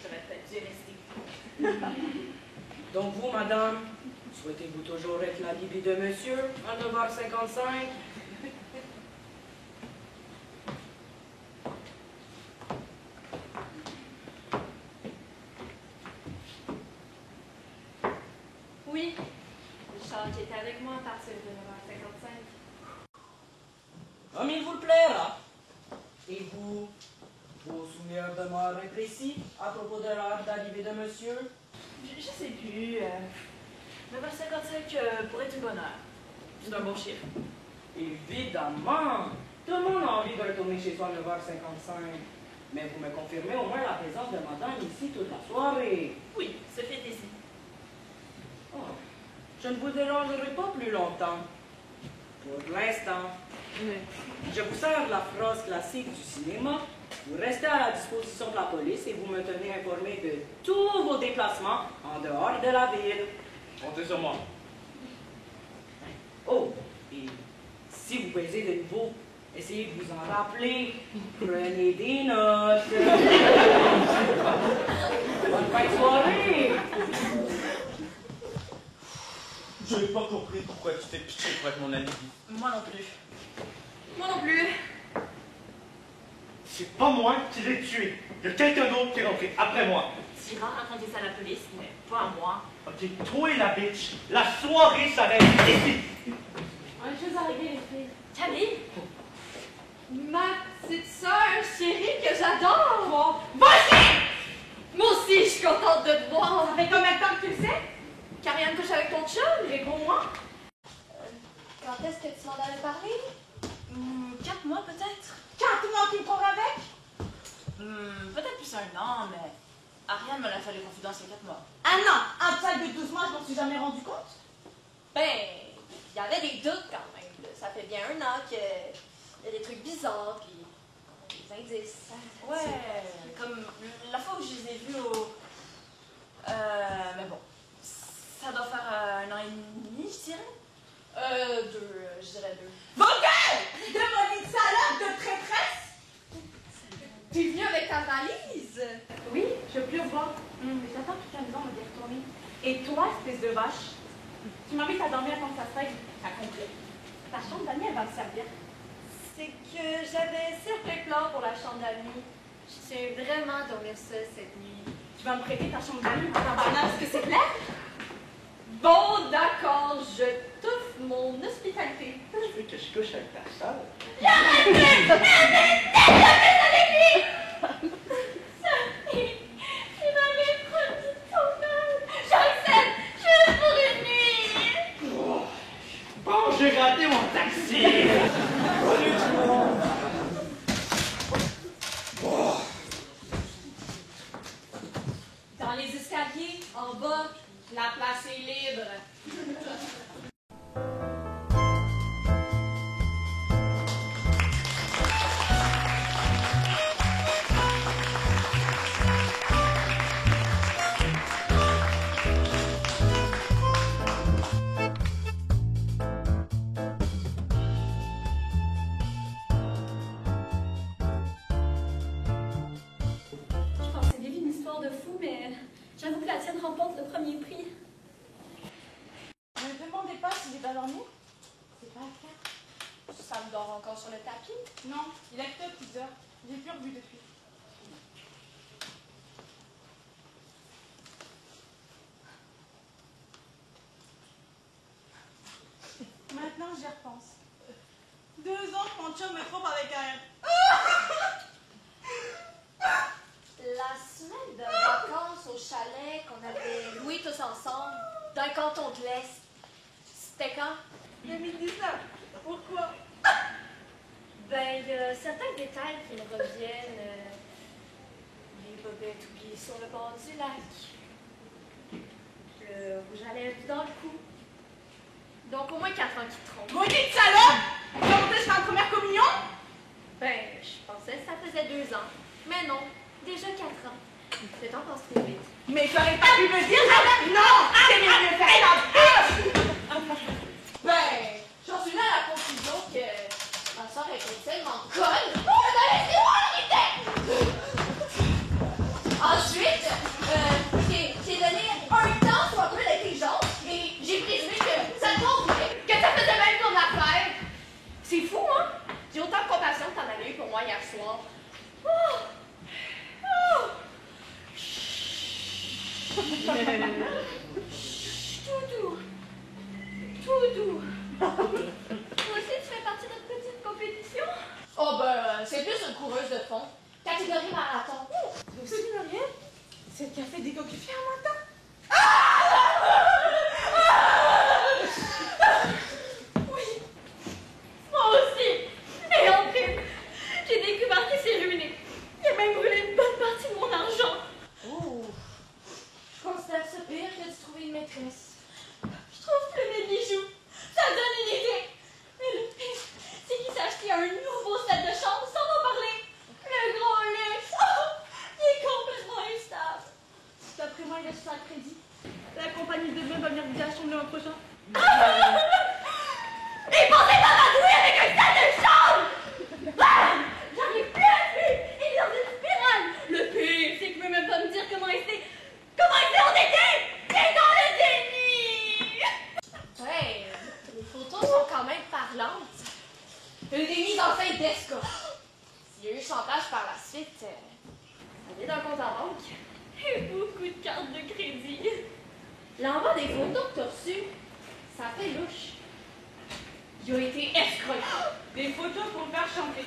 J'aurais peut-être dû rester. Donc vous, madame, souhaitez-vous toujours être la libye de monsieur à 9h55? Oui, Richard qui était avec moi à partir de 9h55. Comme il vous le plaira. Et vous, vos souvenirs demeurent imprécis à propos de l'heure d'arrivée de monsieur? Je sais plus. 9h55 pourrait être une bonne heure. C'est un bon chiffre. Évidemment! Tout le monde a envie de retourner chez soi à 9h55. Mais vous me confirmez au moins la présence de madame ici toute la soirée. Oui, ce fait ici. Oh, je ne vous dérangerai pas plus longtemps. Pour l'instant. Je vous sers la phrase classique du cinéma. Vous restez à la disposition de la police et vous me tenez informé de tous vos déplacements en dehors de la ville. Comptez sur moi. Oh, et si vous baisez de nouveau, essayez de vous en rappeler. Prenez des notes. Bonne fin de soirée. Je n'ai pas compris pourquoi tu t'es pitché pour être mon alibi. Moi non plus. Moi non plus. C'est pas moi qui l'ai tué. Il y a quelqu'un d'autre qui est rentré après moi. Tira raconter ça à la police, mais pas à moi. Ok, toi et la bitch, la soirée s'arrête ici. On est juste arrivés, les filles. Camille! Ma petite sœur chérie que j'adore! Vas-y! Moi aussi, je suis contente de te voir. Ça fait combien de temps que tu le sais? Karianne couche avec ton chum, réponds-moi. Quand est-ce que tu m'en avais parlé? 4 mois peut-être? 4 mois qu'il court avec? Peut-être plus 1 an, mais Ariane me l'a fait les confidences il y a 4 mois. Ah non! En deçà de 12 mois, je m'en suis jamais rendu compte. Ben, il y avait des doutes quand même. Là. Ça fait bien 1 an qu'il y a des trucs bizarres, puis des indices. Ouais, comme la fois où je les ai vus au... mais bon, ça doit faire 1 an et demi, je dirais. 2, je dirais 2. Vulgaire! De maudite salope de traîtresse! T'es venue avec ta valise? Oui, je veux plus revoir. Mais j'attends toute la maison va y retourner. Et toi, espèce de vache, tu m'invites à dormir quand ça serait à complet. Ta chambre d'amis, elle va me servir. C'est que j'avais certains plans pour la chambre d'amis. Je tiens vraiment à dormir seule cette nuit. Tu vas me prêter ta chambre d'amis en tabarnak, est-ce que c'est clair? Bon, d'accord, je t'offre mon hospitalité. Tu veux que je couche avec ta soeur? Il m'avait promis ton âme. J'accepte, juste pour une nuit. Oh. Bon, j'ai raté mon taxi! Salut tout le monde! Oh. Dans les escaliers, en bas, la place est libre. Je pensais vivre une histoire de fou, mais j'avoue que la tienne remporte le premier prix. Ne me demandez pas si j'ai pas dormi. C'est pas le cas. Ça me dort encore sur le tapis? Non, il a quitté à 10 heures. J'ai plus revu depuis. Maintenant, j'y repense. 2 ans que mon chum me trompe avec un... La semaine de vacances au chalet qu'on avait loué tous ensemble, d'un canton de l'Est, c'était quand? 2019. Pourquoi? Ben, il y a certains détails qui me reviennent. Les bobettes oubliées sur le bord du lac. Le rouge à lèvres dans le cou. Donc au moins 4 ans qui trompent. Maudite salope! Tu vas monter sur la première communion? Ben, je pensais que ça faisait 2 ans. Mais non, déjà 4 ans. Le temps passe trop vite. Mais tu aurais pas pu me dire ça? Non! C'est mieux de faire la bouche! Ben, j'en suis là à la conclusion que ma soeur était tellement conne que t'as laissé moi l'arrêter! Ensuite, j'ai donné un temps sur un peu d'intelligence et j'ai présumé que ça te convenait, que ça faisait même ton affaire. C'est fou, hein? J'ai autant de compassion que t'en avais eu pour moi hier soir. Oh! Oh! Chut, tout doux. Tout doux. Toi aussi, tu fais partie de notre petite compétition? Oh ben, c'est plus une coureuse de fond. Catégorie marathon. Toi aussi, Muriel? C'est le café décoquifié un matin? Oui, moi aussi. Et en prime, j'ai découvert qu'il s'est ruiné. Il a même brûlé une bonne partie de mon argent. Oh, je considère ça pire que de trouver une maîtresse. Je trouve que mes bijoux, ça donne une idée. Mais le pire, c'est qu'il s'est acheté un nouveau set de chambre sans m'en parler. Le gros luxe. Oh, il est complètement instable. D'après moi, il a sur le crédit. La compagnie de biens va venir vider la chambre le mois prochain. Il pensait pas m'adouer avec un set de chambre. Ah, j'arrive plus à vue. Il est dans une spirale. Le pire, c'est qu'il veut même pas me dire comment il s'est endetté. Il est dans le déni. Ouais, les photos sont quand même parlantes. Des mises en scène d'escorte. S'il y a eu chantage par la suite, ça vient d'un compte en banque. Et beaucoup de cartes de crédit. L'envoi des photos que t'as reçues, ça fait louche. Il a été escroqué. Des photos pour le faire chanter.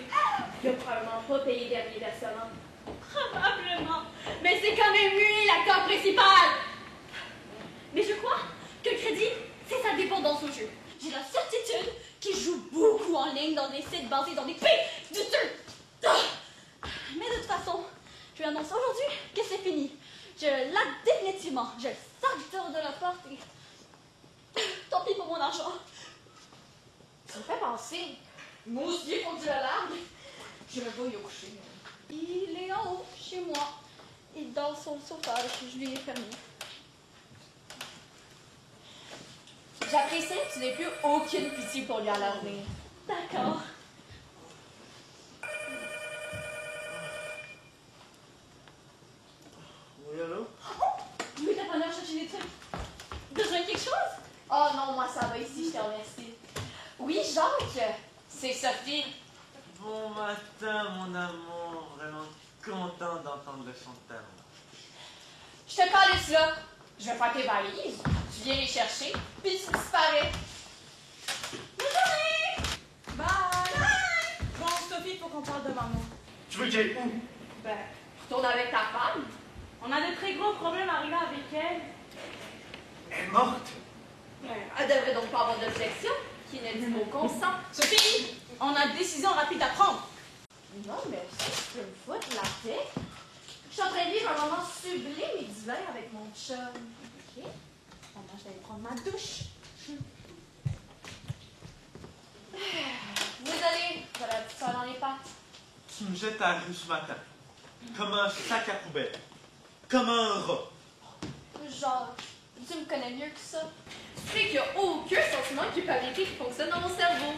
Il a probablement pas payé dernier versement. Probablement. Mais c'est quand même lui l'acteur principal. Mais je crois que le crédit, c'est sa dépendance au jeu. J'ai la certitude qu'il joue beaucoup en ligne dans des sites basés dans des pays du tout. Mais de toute façon, je lui annonce aujourd'hui que c'est fini. Je l'acte définitivement. Je le sac dehors de la porte et... Tant pis pour mon argent. Ça me fait penser. Moi aussi, il faut que je le largue. Je me vais au coucher. Il est en haut, chez moi. Il dort sur le sofa, je lui ai fermé. J'apprécie que tu n'aies plus aucune pitié pour lui à l'avenir. D'accord. Oui, allô? Oui, t'as pas l'air de chercher des trucs. Besoin de quelque chose? Oh non, moi ça va ici, je te remercie. Oui, Jacques, c'est Sophie. Bon matin, mon amour. Vraiment content d'entendre le son de ta voix. Je te calisse là. Je vais faire tes valises. Tu viens les chercher, puis tu disparais. Bonne journée! Bye! Bon, Sophie, il faut qu'on parle devant moi. Tu veux que j'aille où? Ben, retourne avec ta femme. On a de très gros problèmes arrivés avec elle. Elle est morte. Ben, elle devrait donc pas avoir d'objection. Qui ne dit mot consent. Sophie, on a une décision rapide à prendre. Non, mais ça, je peux me foutre la paix. Je suis en train de vivre un moment sublime et divin avec mon chum. OK? Maintenant, je vais aller prendre ma douche. Désolée, j'ai la petite soeur dans les pattes. Tu me jettes à la rue ce matin. Comme un sac à poubelle. Comme un rat. Genre, tu me connais mieux que ça. Tu sais qu'il n'y a aucun sentiment de culpabilité qui fonctionne dans mon cerveau.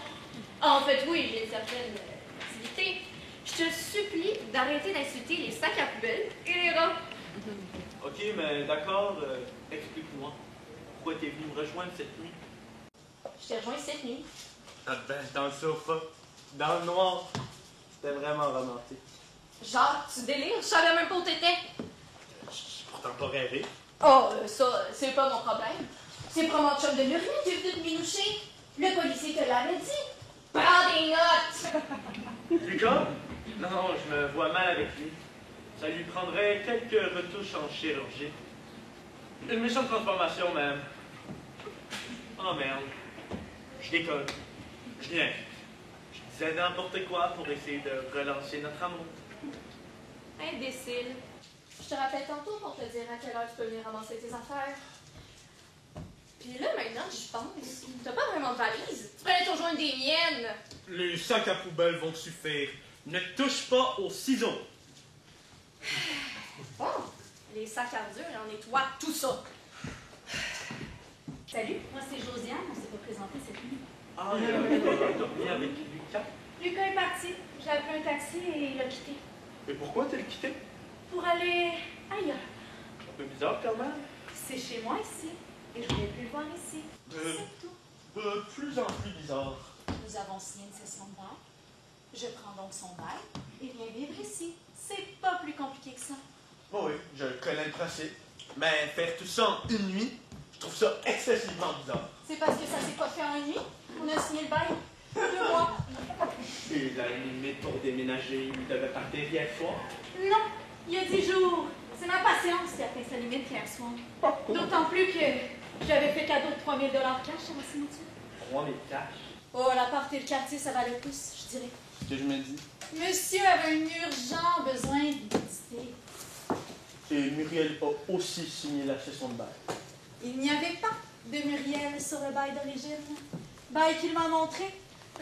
En fait, oui, il y a une certaine activité. Je te supplie d'arrêter d'insulter les sacs à poubelle et les rats. Ok, mais d'accord, explique-moi. Pourquoi t'es venu me rejoindre cette nuit? Je t'ai rejoint cette nuit. Ah ben, dans le sofa. Dans le noir. C'était vraiment romantique. Genre, tu délires, je savais même pas où t'étais. J'ai pourtant pas rêvé. Oh, ça, c'est pas mon problème. C'est pas mon chum de Muriel qui est venu te minoucher. Le policier te l'avait dit. Prends des notes! Lucas? Non, je me vois mal avec lui. Ça lui prendrait quelques retouches en chirurgie. Une méchante transformation, même. Oh merde. Je déconne. Je viens. Je disais n'importe quoi pour essayer de relancer notre amour. Imbécile. Je te rappelle tantôt pour te dire à quelle heure tu peux venir ramasser tes affaires. Puis là, maintenant que j'y pense, t'as pas vraiment de valise. Tu prenais toujours une des miennes. Les sacs à poubelle vont suffire. Ne touche pas aux ciseaux. Bon, les sacs à dur, on nettoie tout ça. Salut, moi c'est Josiane, on s'est pas présenté cette nuit. Ah, il a dormi avec Lucas. Lucas est parti, j'ai appelé un taxi et il a quitté. Mais pourquoi t'as le quitté? Pour aller ailleurs. Un peu bizarre quand même. C'est chez moi ici, et je voulais plus le voir ici. C'est tout. De plus en plus bizarre. Nous avons signé une session de bail. Je prends donc son bail et viens vivre ici. C'est pas plus compliqué que ça. Oh oui, je connais le principe. Mais faire tout ça en une nuit, je trouve ça excessivement bizarre. C'est parce que ça s'est pas fait en une nuit. On a signé le bail 2 mois. Et la limite pour déménager, il devait partir hier soir. Non, il y a 10 jours. C'est ma patience qui a fait sa limite hier soir. D'autant plus que j'avais fait cadeau de 3 000 $ cash à ma signature. 3000 cash. Oh, l'appart et le quartier, ça va le plus, je dirais. Ce que je me dis. Monsieur avait un urgent besoin de visiter. Et Muriel a aussi signé la session de bail. Il n'y avait pas de Muriel sur le bail d'origine. Bail qu'il m'a montré,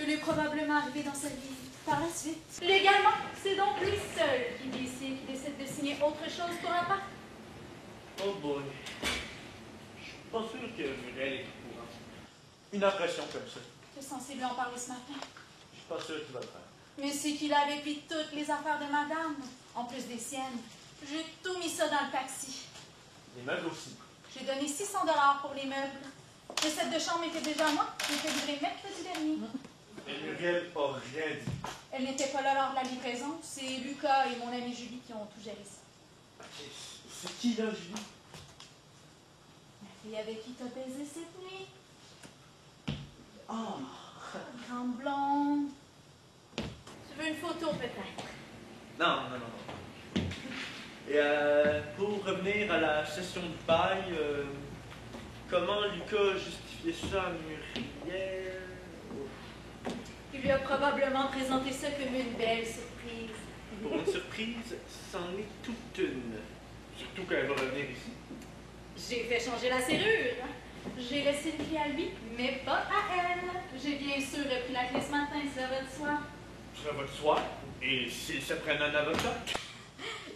il est probablement arrivé dans sa vie par la suite. Légalement, c'est donc lui seul qui vit ici, qui décide de signer autre chose pour un pas. Oh boy. Je suis pas sûr que Muriel est au courant. Une impression comme ça. Tu es censé lui en parler ce matin. Je suis pas sûr qu'il va le faire. Mais c'est qu'il avait pris toutes les affaires de madame, en plus des siennes. J'ai tout mis ça dans le taxi. Les meubles aussi. J'ai donné 600 $ pour les meubles. Le set de chambre était déjà à moi. J'ai fait livrer mercredi dernier. Et Muriel a rien dit. Elle n'était pas là lors de la livraison. C'est Lucas et mon amie Julie qui ont tout géré ça. C'est qui là, Julie? La fille avec qui t'as baisé cette nuit. Ah! Grande blonde. Tu veux une photo peut-être? Non, non, non. Et pour revenir à la session de bail, comment Lucas a justifié ça à Muriel? Il lui a probablement présenté ça comme une belle surprise. Pour une surprise, c'en est toute une. Surtout quand elle va revenir ici. J'ai fait changer la serrure. J'ai laissé une clé à lui, mais pas à elle. J'ai bien sûr repris la clé ce matin, ça va de soi. Ça va de soi. Et s'ils se prennent un avocat?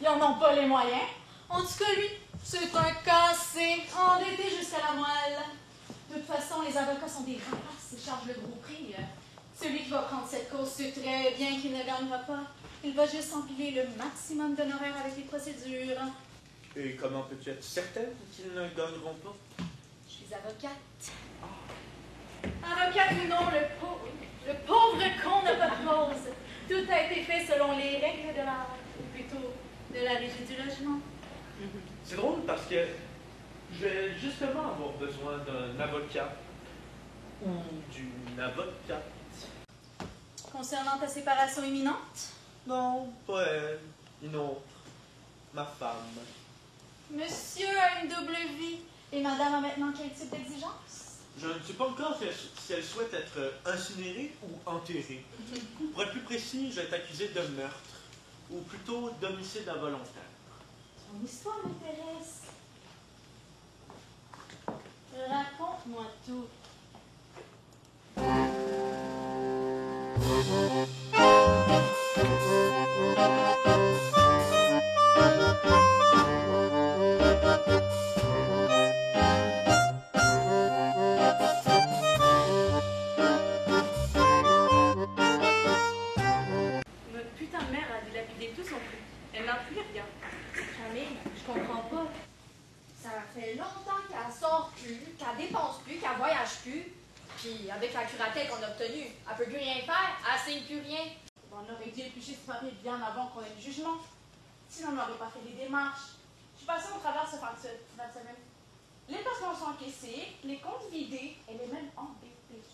Ils en ont pas les moyens. En tout cas, lui, c'est un cassé, endetté jusqu'à la moelle. De toute façon, les avocats sont des rapaces, ils chargent le gros prix. Celui qui va prendre cette cause sait très bien qu'il ne gagnera pas. Il va juste empiler le maximum d'honoraires avec les procédures. Et comment peux-tu être certaine qu'ils ne gagneront pas? Je suis avocate. Avocate ou non, le pauvre con n'a pas de cause. Tout a été fait selon les règles de l'art, ou plutôt de la régie du logement. C'est drôle parce que je vais justement avoir besoin d'un avocat ou d'une avocate. Concernant ta séparation imminente, Non, pas elle, une autre. Ma femme. monsieur a une double vie. Et madame a maintenant quel type d'exigence? Je ne sais pas encore si elle souhaite être incinérée ou enterrée. Pour être plus précis, je vais être accusé de meurtre, ou plutôt d'homicide involontaire. Ton histoire m'intéresse. Raconte-moi tout. Notre putain de mère a dilapidé tout son fric. Elle n'a plus rien. Camille, je comprends pas. Ça fait longtemps qu'elle sort plus, qu'elle dépense plus, qu'elle voyage plus. Puis avec la curatelle qu'on a obtenue, elle peut plus rien faire, elle signe plus rien. On aurait dû éplucher ce papier bien avant qu'on ait le jugement. Sinon, on n'aurait pas fait les démarches. Je suis passée au travers ce fin de semaine. Les passements sont encaissés, les comptes vidés et les mêmes embêtés.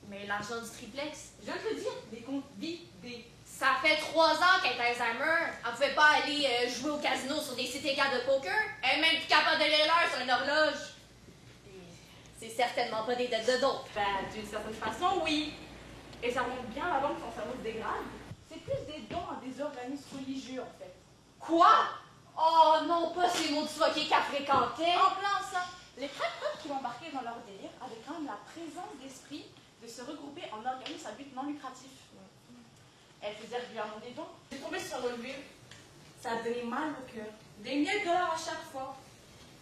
Mais l'argent du triplex, Je viens de te dire, les comptes vidés. ça fait 3 ans qu'elle est Alzheimer. Elle pouvait pas aller jouer au casino sur des CTK de poker. Elle est même plus capable de lire l'heure sur une horloge. Et c'est certainement pas des dettes de dope. Ben, d'une certaine façon, oui. Et ça remonte bien avant que son cerveau se dégrade. C'est plus des dons à des organismes religieux, en fait. Quoi? Oh non, pas ces mots de soquets qu'elle fréquentait. En plein ça, les prêtres qui l'embarquaient dans leur délire avaient quand même la présence d'esprit de se regrouper en organismes à but non lucratif. Elle faisait régulièrement des dons. J'ai tombé sur son relevé. Ça a donné mal au cœur. Des milliers de dollars à chaque fois.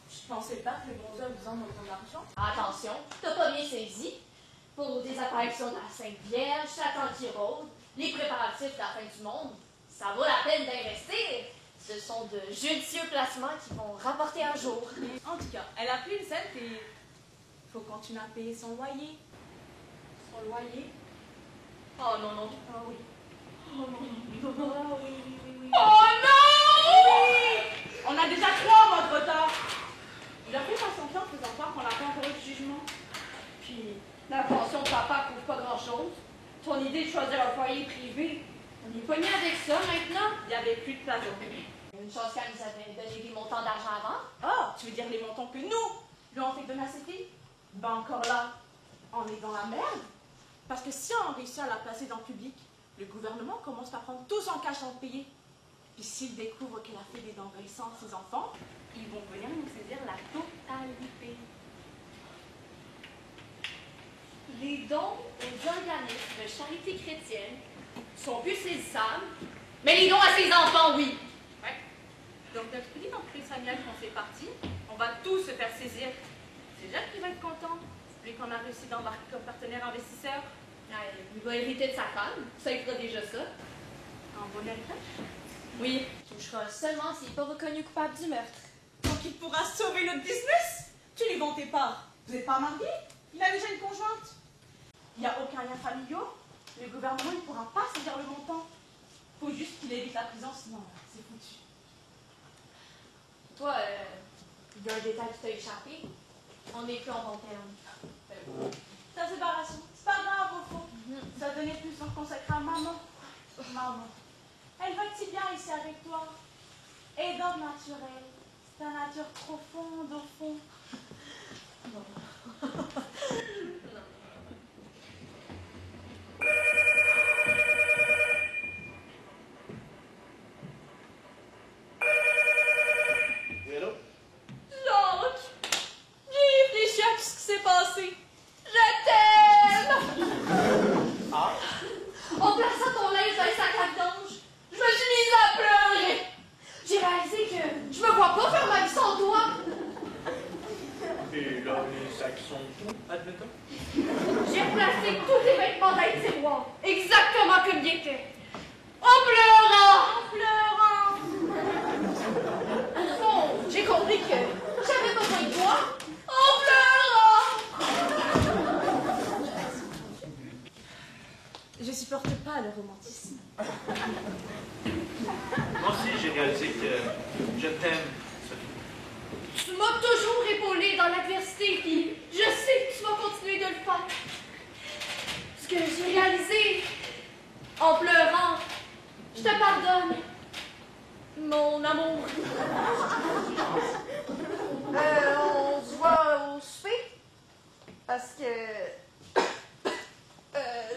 Je pensais pas que le bon Dieu a besoin de autant d'argent. Attention, t'as pas bien saisi. Pour des apparitions de la Sainte Vierge, Satan qui rôde, les préparatifs de la fin du monde, ça vaut la peine d'investir. Ce sont de judicieux placements qui vont rapporter un jour. En tout cas, elle a pris une scène et il faut continuer à payer son loyer. Son loyer? Oh non, non. Ah oui. Oh non, non. Ah oui, oui, oui, oui. Oh non! On a déjà 3 mois de retard. Il a fait patienter en faisant croire qu'on n'a pas encore eu de jugement. Puis, la pension de papa couvre pas grand-chose. Ton idée de choisir un foyer privé, on est pogné avec ça maintenant. Il n'y avait plus de place au pays. Une chance qu'elle nous avait donné des montants d'argent avant. Ah, tu veux dire les montants que nous lui avons fait donner à ses filles? Ben encore là, on est dans la merde. Parce que si on réussit à la placer dans le public, le gouvernement commence par prendre tout son cash sans le payer. Puis s'ils découvrent qu'elle a fait des dons récents à ses enfants, ils vont venir nous saisir la totalité. Les dons aux organismes de charité chrétienne sont plus saisissables, mais les dons à ses enfants, oui. Ouais. Donc notre petite entreprise familiale qu'on fait partie, on va tous se faire saisir. C'est Jacques qui va être content, lui qu'on a réussi d'embarquer comme partenaire investisseur. Il va hériter de sa femme, ça il fera déjà ça. En bon héritage. Oui, il touchera seulement s'il n'est pas reconnu coupable du meurtre. Donc il pourra sauver notre business. Tu lui vends tes parts. Vous n'êtes pas mariés? Il a déjà une conjointe. Il n'y a aucun lien familial. Le gouvernement ne pourra pas saisir le montant. Faut juste qu'il évite la prison, sinon c'est foutu. Toi, il y a un détail qui t'a échappé. On n'est plus en bon terme. Ta séparation, c'est pas grave au fond. Ça donnait plus de temps consacré à maman. Maman, elle va si bien ici avec toi. Et dans le naturel, c'est ta nature profonde au fond. Oui, allô? Jacques, j'ai réfléchi à tout ce qui s'est passé. Je t'aime! Ah? En plaçant ton linge dans les sacs à vidange, je me suis mise à pleurer. J'ai réalisé que je me vois pas faire ma vie sans toi. Et là, les sacs sont où, admettons? J'ai replacé tous les vêtements dans les tiroirs, exactement comme ils étaient. En pleurant! En pleurant! Au fond, j'ai compris que j'avais besoin de toi. En pleurant! Je supporte pas le romantisme. Moi aussi, j'ai réalisé que je t'aime, Sophie. Tu m'as toujours épaulé dans l'adversité, puis je sais que tu vas continuer de le faire. Ce que j'ai réalisé en pleurant, je te pardonne, mon amour. On se voit au souper? Parce que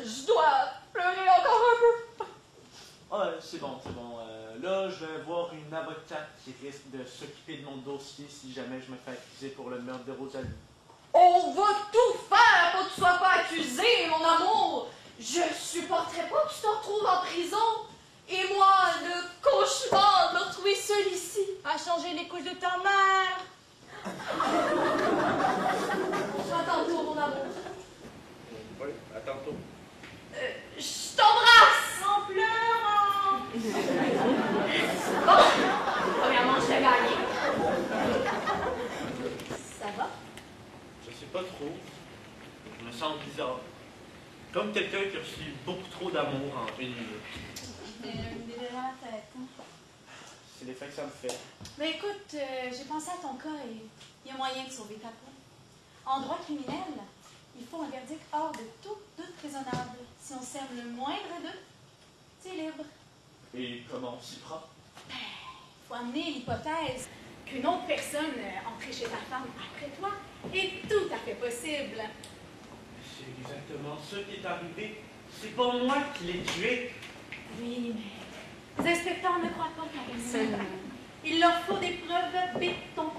je dois pleurer encore un peu. Ouais, c'est bon, c'est bon. Là, je vais voir une avocate qui risque de s'occuper de mon dossier si jamais je me fais accuser pour le meurtre de Rosalie. On va tout faire pour que tu sois pas accusé, mon amour. Je supporterai pas que tu te retrouves en prison. Et moi, le cauchemar de me retrouver seule ici. À changer les couches de ta mère. À tantôt, mon amour. Oui, à tantôt. Je t'embrasse. En pleurant. Bon, premièrement, je t'ai gagné. Ça va? Je sais pas trop. Je me sens bizarre. Comme quelqu'un qui a reçu beaucoup trop d'amour en une minute. Me délirer la tête, hein? C'est l'effet que ça me fait. Ben écoute, j'ai pensé à ton cas et il y a moyen de sauver ta peau. En droit criminel, il faut un verdict hors de tout doute raisonnable. Si on sème le moindre doute, c'est libre. Et comment on s'y prend? Il faut amener l'hypothèse qu'une autre personne entrait chez ta femme après toi est tout à fait possible. C'est exactement ça qui est arrivé. C'est pas moi qui l'ai tué. Oui, mais les inspecteurs ne croient pas qu'à personne. Il leur faut des preuves béton.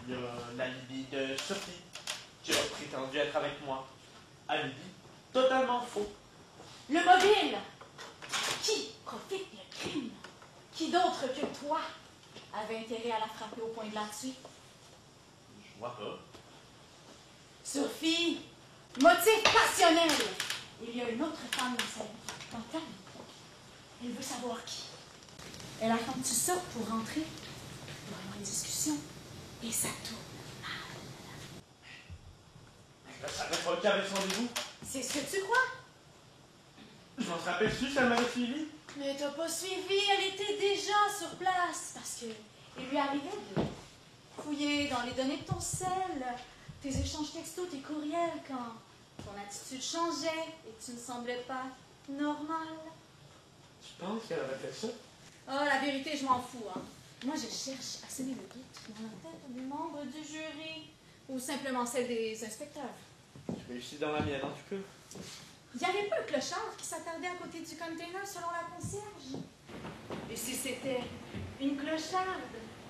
Il y a l'alibi de Sophie, qui a prétendu être avec moi. Alibi totalement faux. Le mobile. Qui profite le crime? Qui d'autre que toi avait intérêt à la frapper au point de la tuer? Je vois pas. Sophie, motif passionnel. Il y a une autre femme dans sa vie. Dans ta vie. Elle veut savoir qui. Elle attend que tu sortes pour rentrer, pour avoir une discussion, et ça tourne mal. Je ne savais pas qui avait son rendez-vous. C'est ce que tu crois? Je m'en rappelle plus si elle m'avait suivi. Mais t'as pas suivi, elle était déjà sur place, parce que il lui arrivait de fouiller dans les données de ton sel, tes échanges textos, tes courriels, quand ton attitude changeait et que tu ne semblais pas normal. Tu penses qu'elle avait fait ça? Oh, la vérité, je m'en fous, hein. Moi, je cherche à semer le doute dans la tête des membres du jury, ou simplement celle des inspecteurs. Je réussis dans la mienne, en tout cas. Il n'y avait pas un clochard qui s'attardait à côté du container selon la concierge. Et si c'était une clocharde,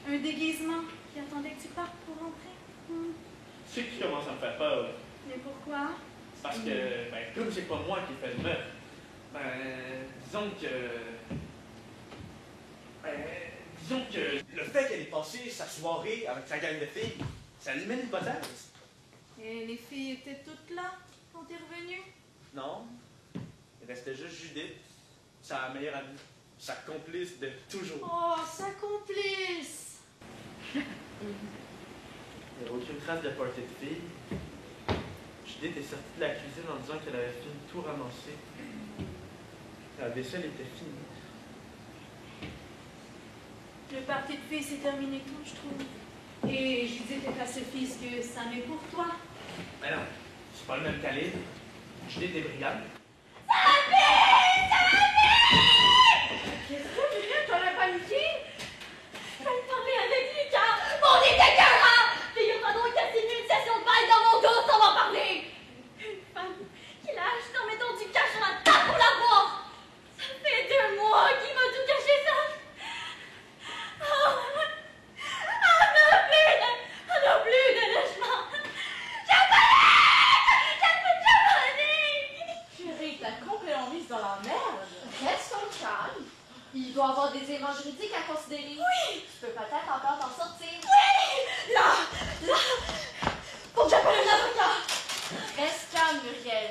un déguisement qui attendait que tu partes pour rentrer? Tu sais qui commence à me faire peur. Mais pourquoi? C'est parce que, ben, comme c'est pas moi qui ai fait le meurtre, disons que le fait qu'elle ait passé sa soirée avec sa gang de filles, ça élimine l'hypothèse. Et les filles étaient toutes là quand t'es revenu? Non. Il restait juste Judith, sa meilleure amie, sa complice de toujours. Oh, sa complice! Il n'y a aucune trace de party de filles. Judith est sortie de la cuisine en disant qu'elle avait fini tout ramasser. La vaisselle était finie. Le party de filles s'est terminé tôt, je trouve. Et Judith est à Sophie ce que ça met pour toi. Mais non, c'est pas le même calibre. Judith est brillante. Qu'est-ce que tu fais? Tu as paniqué? Je vais parler avec Lucas! Mon était écœurant! Figure-toi donc qu'il a signé une session de bail dans mon dos, on va parler! Une femme qui l'a acheté en mettant du cash sur la table pour la boire! Ça fait 2 mois qu'il m'a tout caché ça! On n'a plus de logement! Chérie, t'as complètement mise dans la merde. Reste au calme. Il doit avoir des éléments juridiques à considérer. Oui! Tu peux peut-être encore t'en sortir. Oui! Là! Faut que j'appelle un avocat! Reste calme, Muriel.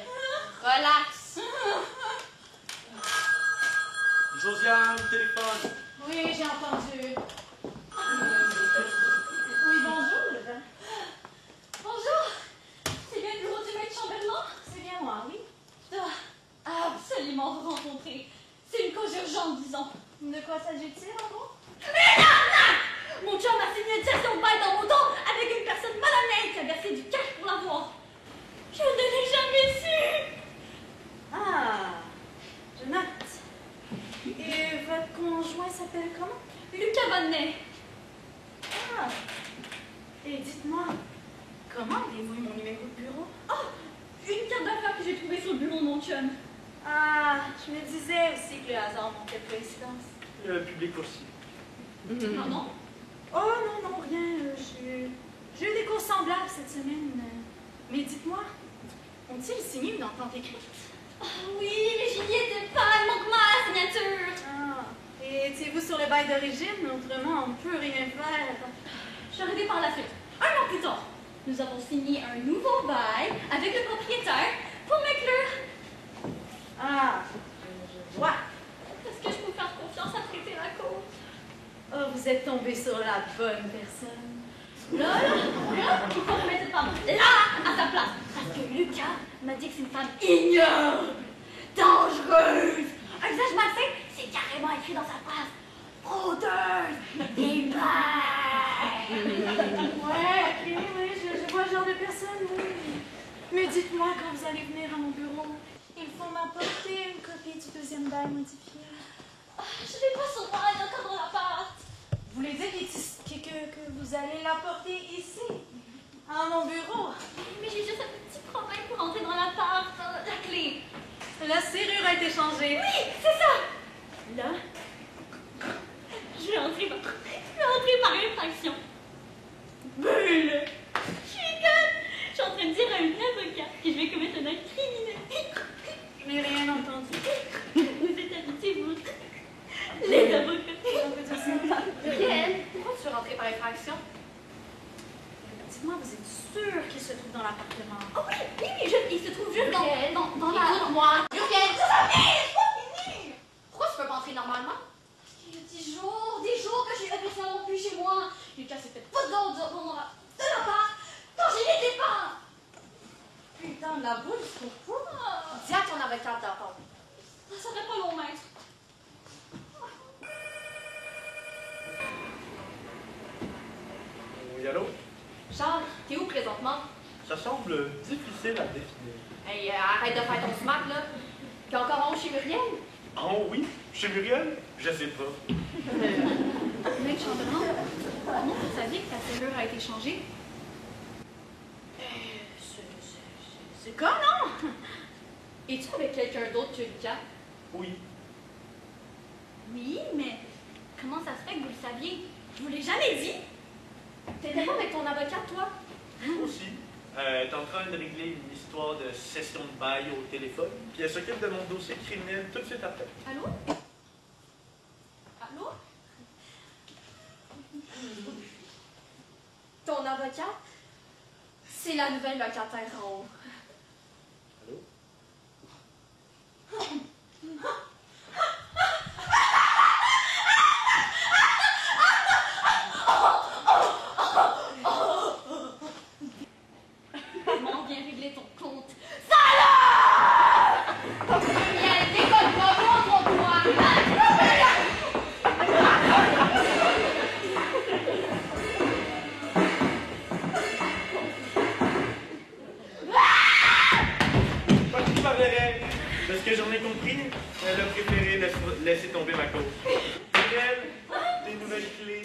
Relax. Josiane, téléphone. Oui, j'ai entendu. Oui, bonjour. Bonjour! C'est bien le bureau du maître Chambellan? C'est bien moi, oui. Je dois absolument vous rencontrer. C'est une cause urgente, disons. De quoi s'agit-il, en gros? Mon chum a signé une session de bail dans mon dos avec une personne malhonnête qui a versé du cash pour l'avoir. Je ne l'ai jamais su! Ah, je note. Et votre conjoint s'appelle comment? Lucas Bonnet. Ah. Et dites-moi, comment avez-vous eu mon numéro de bureau? Oh! Une carte d'affaires que j'ai trouvée sur le bureau de mon chum. Ah, je me disais aussi que le hasard manquait de coïncidence. Le public aussi. Non, non. Oh non, non, rien. J'ai eu des cours semblables cette semaine. Mais dites-moi, ont-ils signé une entente écrite? Oh, oui, mais j'y étais pas, il manque ma signature. Ah, et étiez-vous sur le bail d'origine? Autrement, on ne peut rien faire. Je suis arrivée par la suite. 1 an plus tard, nous avons signé un nouveau bail avec le propriétaire pour m'inclure. Ah, je vois. Est-ce que je peux faire confiance à traiter la cause? Oh, vous êtes tombé sur la bonne personne. Là, il faut remettre cette femme là, à sa place. Parce que Lucas m'a dit que c'est une femme ignoble, dangereuse. Un visage malsain, c'est carrément écrit dans sa phrase. Fraudeuse et bête. Ouais, ok, oui, je vois le genre de personne, oui. Mais dites-moi quand vous allez venir à mon bureau. Il faut m'apporter une copie du deuxième bail modifié. Je vais pas souvent être encore dans l'appart. Vous voulez dire que vous allez l'apporter ici, à mon bureau? Mais j'ai juste un petit problème pour entrer dans l'appart. La clé. La serrure a été changée. Oui, c'est ça. Là, je vais entrer par infraction. Bulle. Je suis conne. Je suis en train de dire à un avocat que je vais commettre un acte criminel. Je n'ai rien entendu. Vous êtes habitués, vous. Les avocats. On peut dire ça. Muriel, pourquoi tu es rentrée par infraction? Dites-moi, vous êtes sûr qu'il se trouve dans l'appartement? Oh oui, il se trouve juste dans la... Écoute-moi. Muriel, Pourquoi tu peux pas entrer normalement? il y a des jours que j'ai l'impression non plus chez moi. Lucas s'est fait pas d'ordre de l'appart quand j'y étais pas. Putain, de la boule, je trouve pas. Dis à ton avocat d'attendre. Ça serait pas long, maître. Oui, allô? Charles, t'es où présentement? Ça semble difficile à définir. Hey, arrête de faire ton smack, là. T'es encore en haut chez Muriel? Oh oui? Chez Muriel? Je sais pas. Maître Chambellan, comment vous saviez que ta serrure a été changée? C'est quoi, non? Es-tu avec quelqu'un d'autre que Lucas? Oui. Oui, mais comment ça se fait que vous le saviez? Je vous l'ai jamais dit. T'étais pas avec ton avocat, toi? Aussi. Elle est en train de régler une histoire de session de bail au téléphone, puis elle s'occupe de mon dossier criminel tout de suite après. Allô? Allô? Ton avocat? C'est la nouvelle locataire en haut. Allô? Comment bien régler ton compte? Salope! Muriel, décolle pas, montre-toi! Pas qui parlerait. De ce que j'en ai compris, elle a préféré laisser tomber ma cause. Muriel, des nouvelles clés.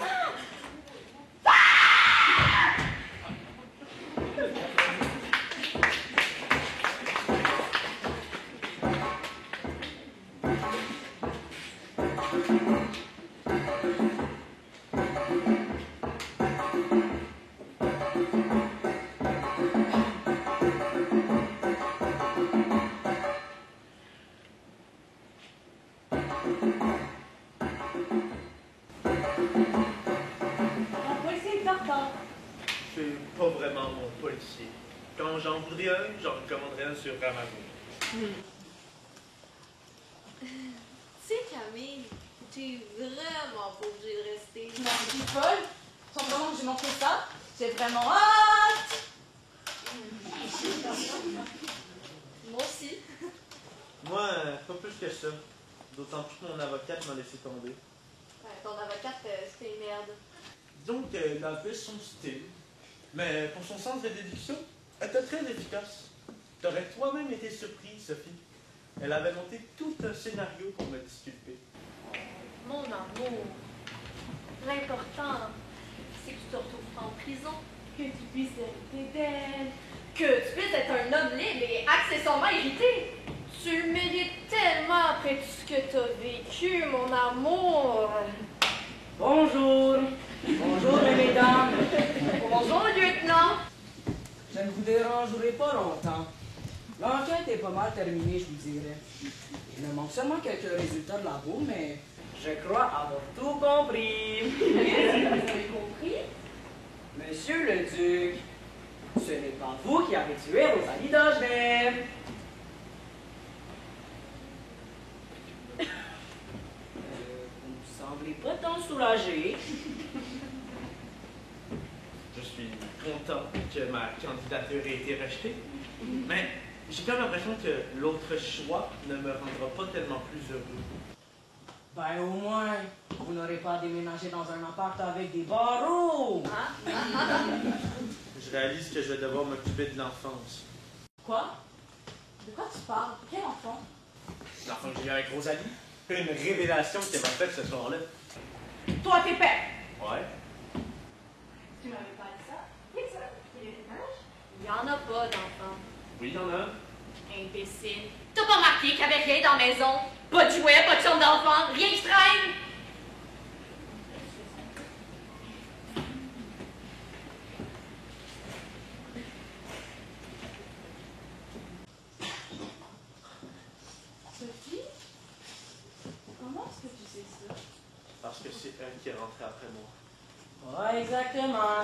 Mon policier est partant. C'est pas vraiment mon policier. Quand j'en voudrais un, j'en recommanderais un sur Amazon. Tu sais, Camille, t'es vraiment pas obligée de rester. Non, je suis folle. Sans vraiment que j'ai montré ça, j'ai vraiment hâte. Moi aussi. Moi, pas plus que ça. D'autant plus que mon avocate m'a laissé tomber. Ouais, ton avocate, c'était une merde. Donc, elle avait son style. Mais pour son sens de déduction, elle était très efficace. T'aurais toi-même été surprise, Sophie. Elle avait monté tout un scénario pour me disculper. Mon amour, l'important, c'est que tu te retrouves pas en prison, que tu puisses hériter d'elle, que tu puisses être un homme libre et accessoirement hérité. Tu le mérites tellement après tout ce que tu as vécu, mon amour. Bonjour. Bonjour, les mesdames. Bonjour, lieutenant. Je ne vous dérangerai pas longtemps. L'enquête est pas mal terminée, je vous dirais. Il me manque seulement quelques résultats de labo, mais je crois avoir tout compris. Vous avez compris? Monsieur le Duc, ce n'est pas vous qui avez tué Rosalie Dagenet. Vous ne semblez pas tant soulagé. Je suis content que ma candidature ait été rejetée, mais j'ai comme l'impression que l'autre choix ne me rendra pas tellement plus heureux. Ben au moins, vous n'aurez pas déménagé dans un appart avec des barreaux. Je réalise que je vais devoir m'occuper de l'enfance. Quoi? De quoi tu parles? Quel enfant? L'enfant que j'ai eu avec Rosalie. Une révélation qu'elle m'a faite ce soir-là. Toi, t'es père. Ouais. Tu m'avais pas dit ça? Oui, ça. Il y a des images? Il n'y en a pas d'enfants. Oui, il y en a. Imbécile. T'as pas remarqué qu'il n'y avait rien dans la maison? Pas de jouets, pas de chambre d'enfant, rien qui traîne? Sophie? Comment est-ce que tu sais ça? Parce que c'est elle qui est rentrée après moi. Pas exactement.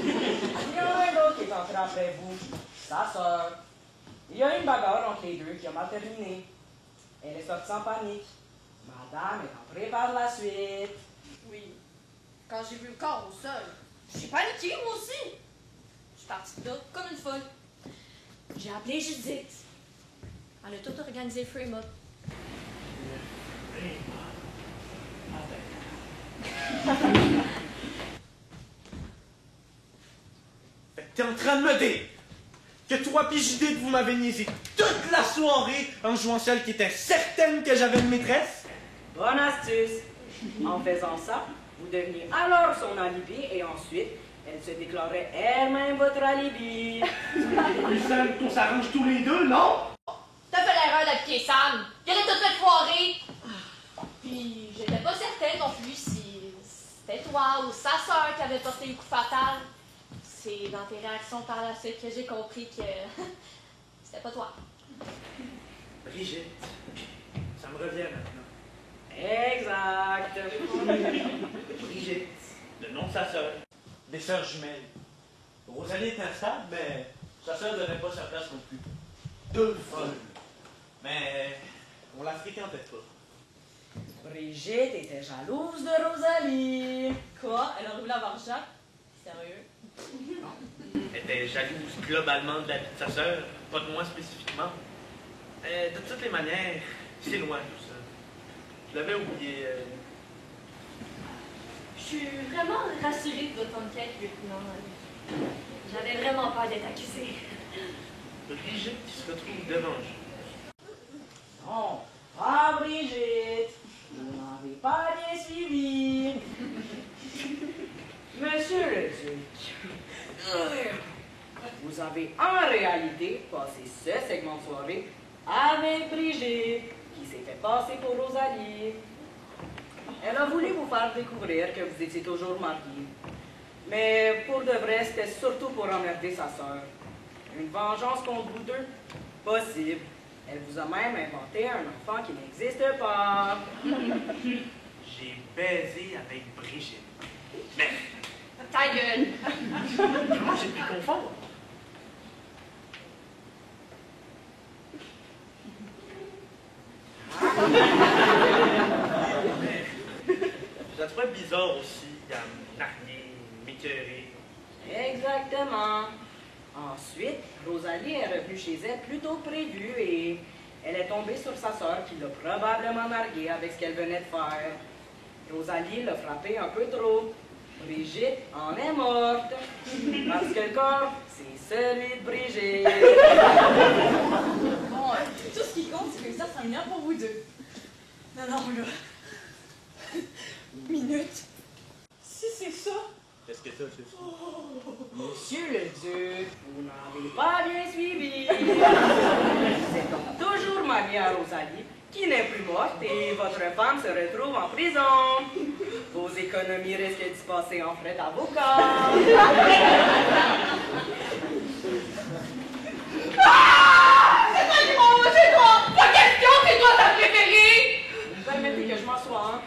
Il y en a un autre qui est entré après vous. Sa sœur. Il y a eu une bagarre entre les deux qui a mal terminé. Elle est sortie sans panique. Madame est entrée par la suite. Oui. Quand j'ai vu le corps au sol, j'ai paniqué, moi aussi. Je suis partie de là comme une folle. J'ai appelé Judith. Elle a tout organisé le frame-up. Fait que t'es en train de me dire que toi pis Judith, vous m'avez niaisé toute la soirée en jouant celle qui était certaine que j'avais une maîtresse? Bonne astuce. En faisant ça, vous deveniez alors son alibi et ensuite, elle se déclarait elle-même votre alibi. Sam, qu'on s'arrange tous les deux, non? T'as fait l'erreur d'appliquer Sam. Il aurait tout fait foirer. Puis, j'étais pas certaine non plus si c'était toi ou sa sœur qui avait porté le coup fatal. C'est dans tes réactions par la suite que j'ai compris que c'était pas toi. Brigitte, ça me revient maintenant. Exact. Brigitte, le nom de sa sœur. Des sœurs jumelles. Rosalie est instable, mais sa sœur ne donnait pas sa place non plus. Deux folles. Mais on la fréquentait pas. Brigitte était jalouse de Rosalie. Quoi? Elle a roulé avoir Jacques? Sérieux? Elle était jalouse globalement de la vie de sa sœur, pas de moi spécifiquement. De toutes les manières, c'est loin tout ça. Je l'avais oublié. Je suis vraiment rassurée de votre enquête, lieutenant. J'avais vraiment peur d'être accusée. Brigitte qui se retrouve devant je. Non, pas Brigitte. Vous n'avez pas bien suivi. Monsieur le duc, vous avez en réalité passé ce segment de soirée avec Brigitte, qui s'est fait passer pour Rosalie. Elle a voulu vous faire découvrir que vous étiez toujours mariés. Mais pour de vrai, c'était surtout pour emmerder sa sœur. Une vengeance contre vous deux? Possible. Elle vous a même inventé un enfant qui n'existe pas. J'ai baisé avec Brigitte. Mais Ta gueule! comment j'ai pu confondre? Je la trouvais bizarre aussi, narguée, m'écœurer. Exactement. Ensuite, Rosalie est revenue chez elle plus tôt que prévu et elle est tombée sur sa sœur qui l'a probablement narguée avec ce qu'elle venait de faire. Rosalie l'a frappée un peu trop. Brigitte en est morte. Parce que le corps, c'est celui de Brigitte. Bon, tout ce qui compte, c'est que ça sera bien pour vous deux. Non, non, là. Minute. Si c'est ça. Qu'est-ce que ça, c'est ça? Monsieur le duc, vous n'avez pas bien suivi. Vous êtes donc toujours marié à Rosalie, qui n'est plus morte, et votre femme se retrouve en prison. Vos économies risquent de se passer en frais d'avocat. C'est toi qui m'en veux, c'est toi! Pas question, c'est toi ta préférée! Vous me permettez que je m'assoie, hein?